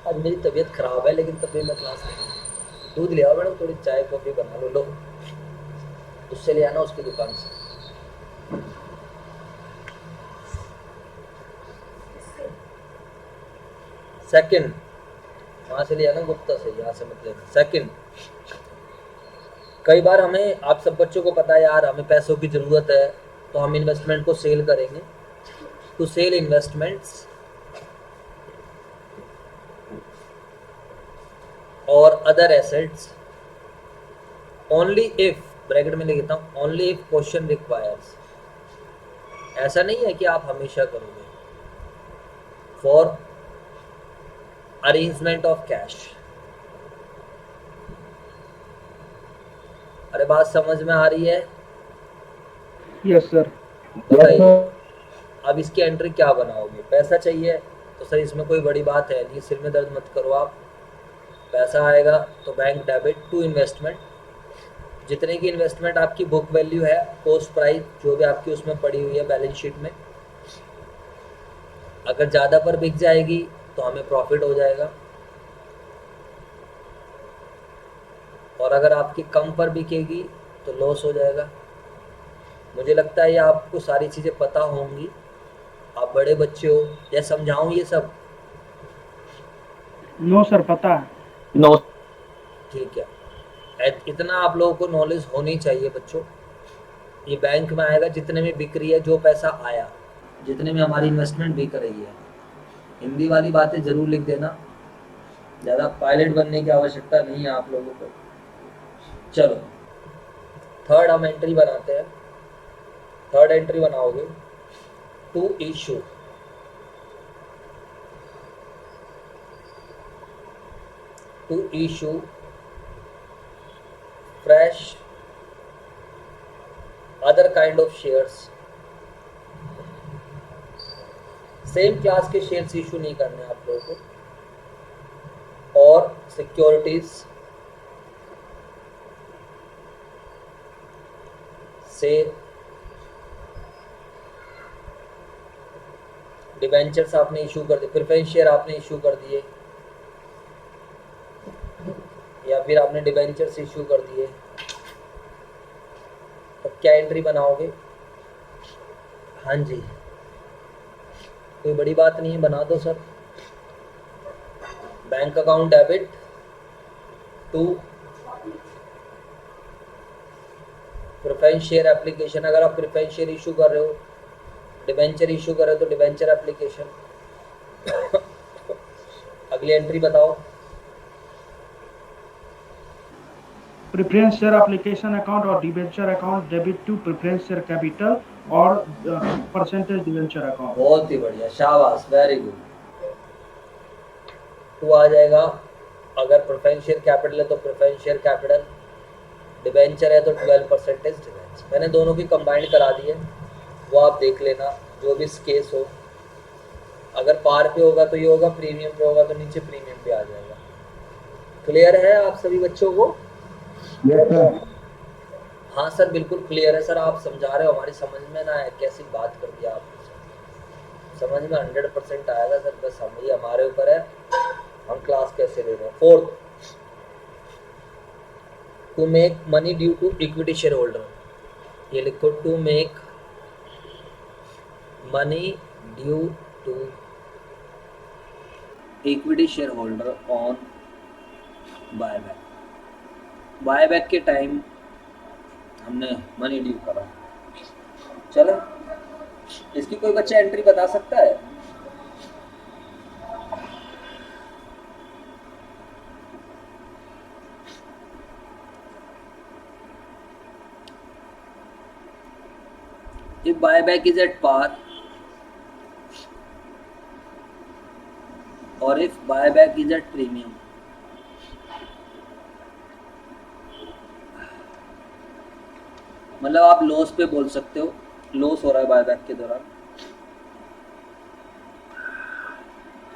आज मेरी तबीयत खराब है लेकिन तब भी मैं क्लास नहीं। दूध ले आओ मैडम, थोड़ी चाय कॉफी बना लो। लो उससे ले आना उसकी दुकान से। सेकंड, वहां से ले आना गुप्ता से, यहाँ से मत लेना। सेकंड, कई बार हमें, आप सब बच्चों को पता है यार, हमें पैसों की ज़रूरत है तो हम इन्वेस्टमेंट को सेल करेंगे। टू सेल इन्वेस्टमेंट्स और other assets only if, bracket में लिखता हूँ, ओनली इफ क्वेश्चन रिक्वायर्स। ऐसा नहीं है कि आप हमेशा करोगे। For arrangement of cash. अरे बात समझ में आ रही है? Yes sir. बताइए अब इसकी एंट्री क्या बनाओगे? पैसा चाहिए तो सर इसमें कोई बड़ी बात है नहीं, सिर में दर्द मत करो आप। पैसा आएगा तो बैंक डेबिट टू इन्वेस्टमेंट, जितने की इन्वेस्टमेंट आपकी बुक वैल्यू है, कॉस्ट प्राइस जो भी आपकी उसमें पड़ी हुई है बैलेंस शीट में, अगर ज़्यादा पर बिक जाएगी तो हमें प्रॉफिट हो जाएगा, और अगर आपकी कम पर बिकेगी तो लॉस हो जाएगा। मुझे लगता है ये आपको सारी चीज़ें पता होंगी, आप बड़े बच्चे हो। या समझाऊं ये सब? नो सर, पता है। नो। ठीक है, इतना आप लोगों को नॉलेज होनी चाहिए बच्चों। ये बैंक में आएगा जितने में बिक रही है, जो पैसा आया, जितने में हमारी इन्वेस्टमेंट बिक रही है। हिंदी वाली बातें ज़रूर लिख देना, ज़्यादा पायलट बनने की आवश्यकता नहीं है आप लोगों को। चलो थर्ड हम एंट्री बनाते हैं। थर्ड एंट्री बनाओगे to issue, to issue fresh other kind of shares. Same class के शेयर्स इशू नहीं करने आप लोगों को, और सिक्योरिटीज से डिबेंचर्स आपने इशू कर दिए, प्रेफरेंस शेयर आपने इशू कर दिए, या फिर आपने डिबेंचर्स इशू कर दिए, तो क्या एंट्री बनाओगे? हाँ जी, कोई बड़ी बात नहीं है, बना दो sir. Bank account debit to preference share application. अगर आप प्रेफरेंस शेयर इशू कर रहे हो, डिबेंचर इशू कर रहे हो तो डिबेंचर एप्लीकेशन। अगली एंट्री बताओ। प्रेफरेंस शेयर एप्लीकेशन अकाउंट और debenture account debit to preference share capital और परसेंटेज डिबेंचर अकाउंट। बहुत ही बढ़िया, शाबाश, वेरी गुड। टू आ जाएगा। अगर प्रेफरेंस शेयर कैपिटल है तो प्रेफरेंस शेयर कैपिटल, डिबेंचर है तो 12% डिबेंचर। मैंने दोनों की कंबाइंड करा दी है। वो आप देख लेना, जो भी केस हो। अगर पार पे होगा तो ये होगा, प्रीमियम पे होगा तो नीचे प्रीमियम पे आ जाएगा। क्लियर है आप सभी बच्चों को? Yes sir. हाँ सर बिल्कुल क्लियर है सर। आप समझा रहे हो, हमारी समझ में ना है, कैसी बात कर दिया आपने सर। समझ में 100% आएगा सर, बस हम ही हमारे ऊपर है, हम क्लास कैसे ले रहे हैं। Fourth, to make money due to equity share holder. ये लिखो, to make money due to equity share holder on buyback. Buyback के टाइम हमने मनी ड्यू करा। चलो, इसकी कोई बच्चा एंट्री बता सकता है? If buyback is at par or if buyback is at premium, मतलब आप लॉस पे बोल सकते हो, लॉस हो रहा है बायबैक के दौरान,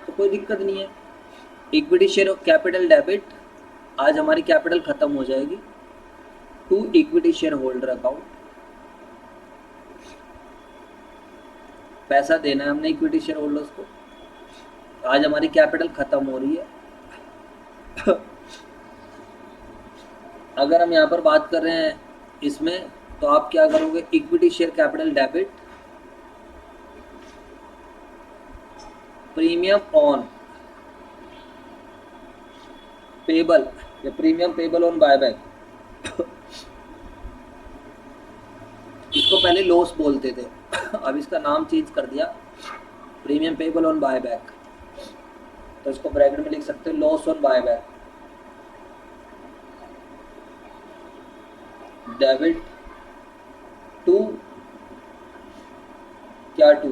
तो कोई दिक्कत नहीं है। इक्विटी शेयर कैपिटल डेबिट, आज हमारी कैपिटल खत्म हो जाएगी, to equity share holder account. पैसा देना है हमने इक्विटी शेयर होल्डर्स को, आज हमारी कैपिटल खत्म हो रही है। अगर हम यहाँ पर बात कर रहे हैं इसमें, तो आप क्या करोगे, equity share capital debit, premium on payable या प्रीमियम पेबल ऑन बायबैक। इसको पहले लॉस बोलते थे, अब इसका नाम चेंज कर दिया, प्रीमियम पेबल ऑन बायबैक। तो इसको ब्रैकेट में लिख सकते हो, loss on buyback, debit to क्या, टू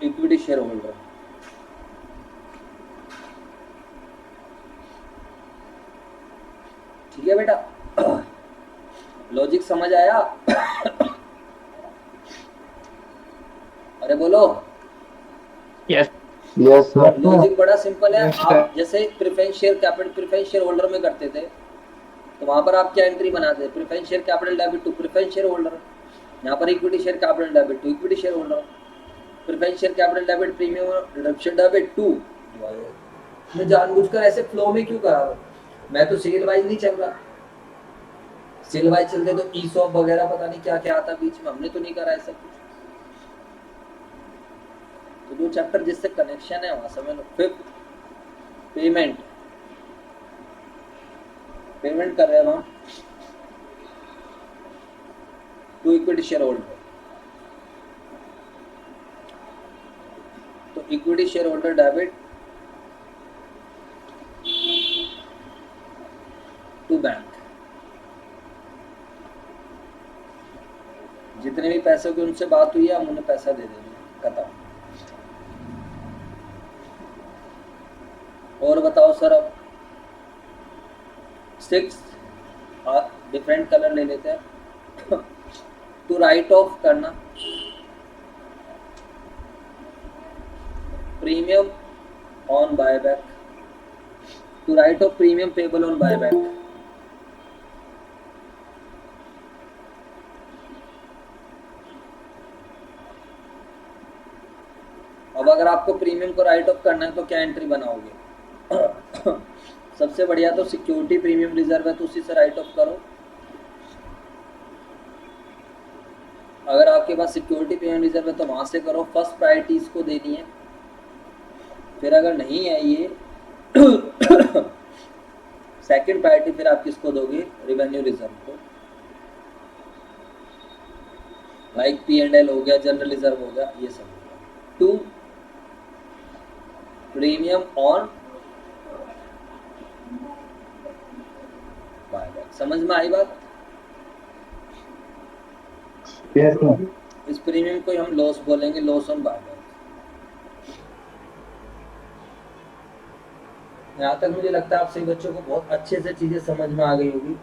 इक्विटी शेयर होल्डर। ठीक है बेटा, लॉजिक समझ आया? अरे बोलो। Yes yes sir. लॉजिक बड़ा सिंपल है। Yes, आप जैसे preference share capital preference share holder में करते थे, तो वहां पर आप क्या एंट्री बनाते, preference share capital debit to preference share holder. यहाँ पर equity share capital debit to equity share holder, preference share capital debit premium redemption debit to. मैं जानबूझकर ऐसे फ्लो में क्यों कर रहा हूँ? मैं तो सीरियल वाइज नहीं चल रहा। सीरियल वाइज चलते तो ईसॉप वगैरह पता नहीं क्या क्या आता बीच में, हमने तो नहीं करा ऐसा कुछ। तो जो चैप्टर जिससे कनेक्शन है वहां समझ लो। फिफ्थ, पेमेंट, पेमेंट कर रहे हैं हम टू इक्विटी शेयर होल्डर। तो equity share holder debit to bank. जितने भी पैसों की उनसे बात हुई है, हम उन्हें पैसा दे देंगे, खत्म। और बताओ सर, अब 6 डिफरेंट कलर ले लेते हैं। टू राइट ऑफ करना premium on buyback, to write off premium payable on buyback. अब अगर आपको प्रीमियम को राइट ऑफ करना है तो क्या एंट्री बनाओगे? सबसे बढ़िया तो सिक्योरिटी प्रीमियम रिजर्व है, तो उसी से राइट ऑफ करो। अगर आपके पास सिक्योरिटी प्रीमियम रिजर्व है तो वहां से करो, फर्स्ट प्रायोरिटी इसको देनी है। फिर अगर नहीं है ये सेकंड प्रायोरिटी फिर आप किसको दोगे? रेवेन्यू रिजर्व को, लाइक P&L हो गया, जनरल रिजर्व हो गया, ये सब हो गया। To premium on buyback. समझ में आई बात? Yes sir. इस प्रीमियम को हम लॉस बोलेंगे, लॉस ऑन बायबैक। यहाँ तक मुझे लगता है आप सभी बच्चों को बहुत अच्छे से चीजें समझ में आ गई होगी।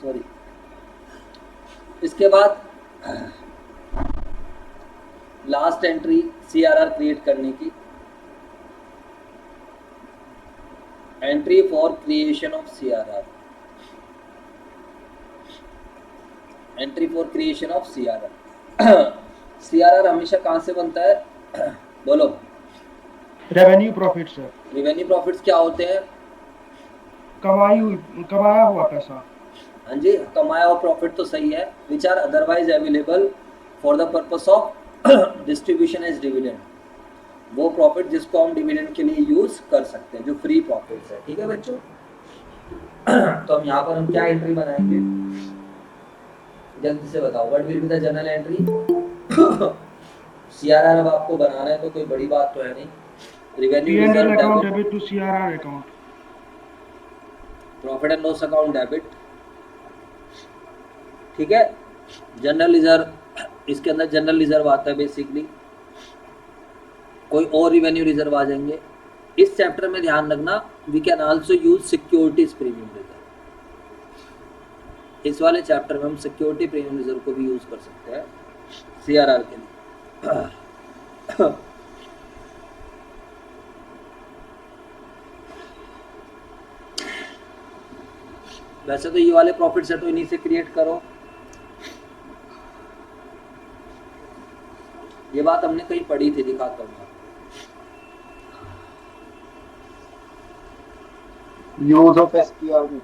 सॉरी। इसके बाद लास्ट एंट्री CRR क्रिएट करने की, entry for creation of CRR, entry for creation of CRR। CRR हमेशा कहाँ से बनता है बोलो? Revenue profit sir, revenue profits क्या होते हैं? कमाया हुआ पैसा। हाँ जी, कमाया हुआ प्रॉफिट तो सही है, which are otherwise available for the purpose of distribution as dividend, वो प्रॉफिट जिसको हम डिविडेंड के लिए यूज कर सकते हैं, जो फ्री प्रॉफिट्स है। ठीक है बच्चों, तो हम यहाँ पर हम क्या एंट्री बनाएंगे, जल्दी से बताओ, what will be the general entry? CRR अब आपको बनाना है तो कोई बड़ी बात तो है नहीं। Revenue P&L reserve account debit, debit to CRR account. Profit and loss account debit. ठीक है, जनरल रिजर्व, इसके अंदर जनरल रिजर्व आता है बेसिकली, कोई और रिवेन्यू रिजर्व आ जाएंगे। इस चैप्टर में ध्यान रखना, we can also use securities premium reserve. इस वाले चैप्टर में हम सिक्योरिटी प्रीमियम रिजर्व को भी यूज कर सकते हैं CRR के लिए। वैसे तो ये वाले प्रॉफिट है तो इन्हीं से क्रिएट करो, ये बात हमने कहीं पढ़ी थी, दिखाता हूँ। यूज ऑफ SPR में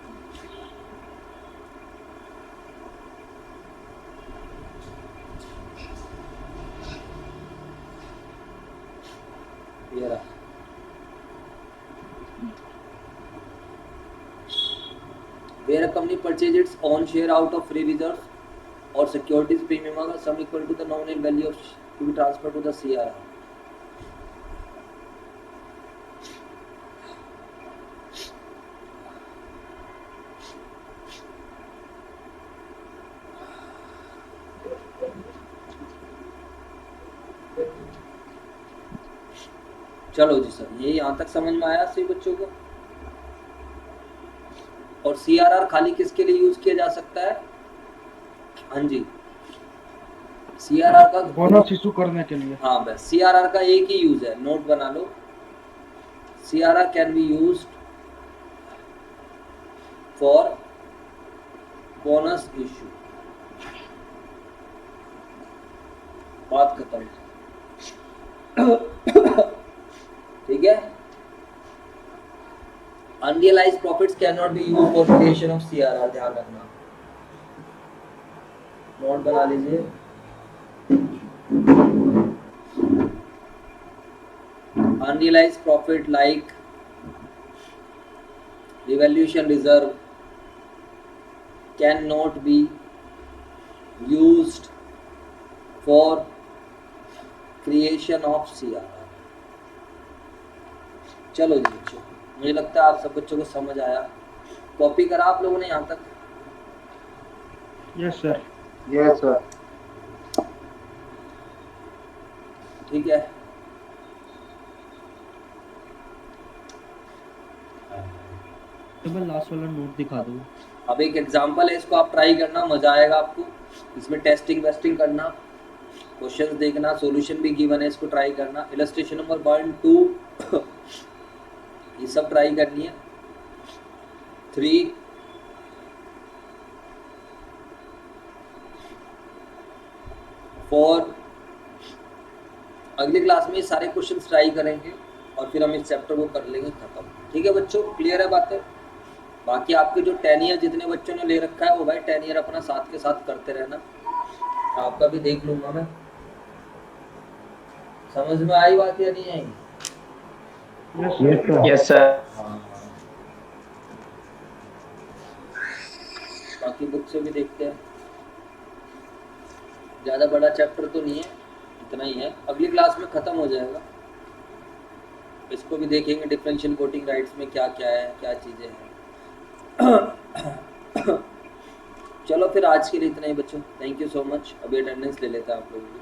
ये रहा, where a company purchases its own share out of free reserves or securities premium or sum equal to the nominal value of to be transferred to the CRR. चलो जी sir, ये यहाँ तक समझ में आया सभी बच्चों को? और CRR खाली किसके लिए यूज किया जा सकता है? हाँ जी, CRR का बोनस इशू करने के लिए। हाँ बस, CRR का एक ही यूज है, नोट बना लो, CRR can be used for bonus issue. बात खत्म। ठीक है, unrealised profits can not be used for creation of CRR, ध्यान रखना, नोट बना लीजिए। Unrealized profit like revaluation reserve cannot be used for creation of CRR। चलो जी बच्चों, मुझे लगता है आप सब बच्चों को समझ आया। कॉपी करा आप लोगों ने यहाँ तक? Yes sir. Yes sir. ठीक है, मैं लास्ट वाला नोट दिखा दूँ? अब एक एग्जांपल है, इसको आप ट्राई करना, मजा आएगा आपको। इसमें टेस्टिंग वेस्टिंग करना, क्वेश्चंस देखना, सॉल्यूशन भी गिवन है, इसको ट्राई करना। इलस्ट्रेशन नंबर 1 2 ये सब ट्राई करनी है। 3 4 अगली क्लास में ये सारे क्वेश्चंस ट्राई करेंगे और फिर हम इस चैप्टर को कर लेंगे खत्म। ठीक है बच्चों, क्लियर है बातें? बाकी आपके जो 10 ईयर जितने बच्चों ने ले रखा है वो भाई 10 ईयर अपना साथ के साथ करते रहना, आपका भी देख लूंगा मैं। समझ में आई बात या नहीं आई? Yes sir. बाकी बुक से भी देखते हैं, ज़्यादा बड़ा चैप्टर तो नहीं है, इतना ही है, अगली क्लास में ख़त्म हो जाएगा। इसको भी देखेंगे, डिफरेंशियल कोटिंग राइट्स में क्या क्या है, क्या चीज़ें हैं। चलो फिर आज के लिए इतना ही बच्चों, थैंक यू सो मच। अभी अटेंडेंस ले लेता है आप लोगों की।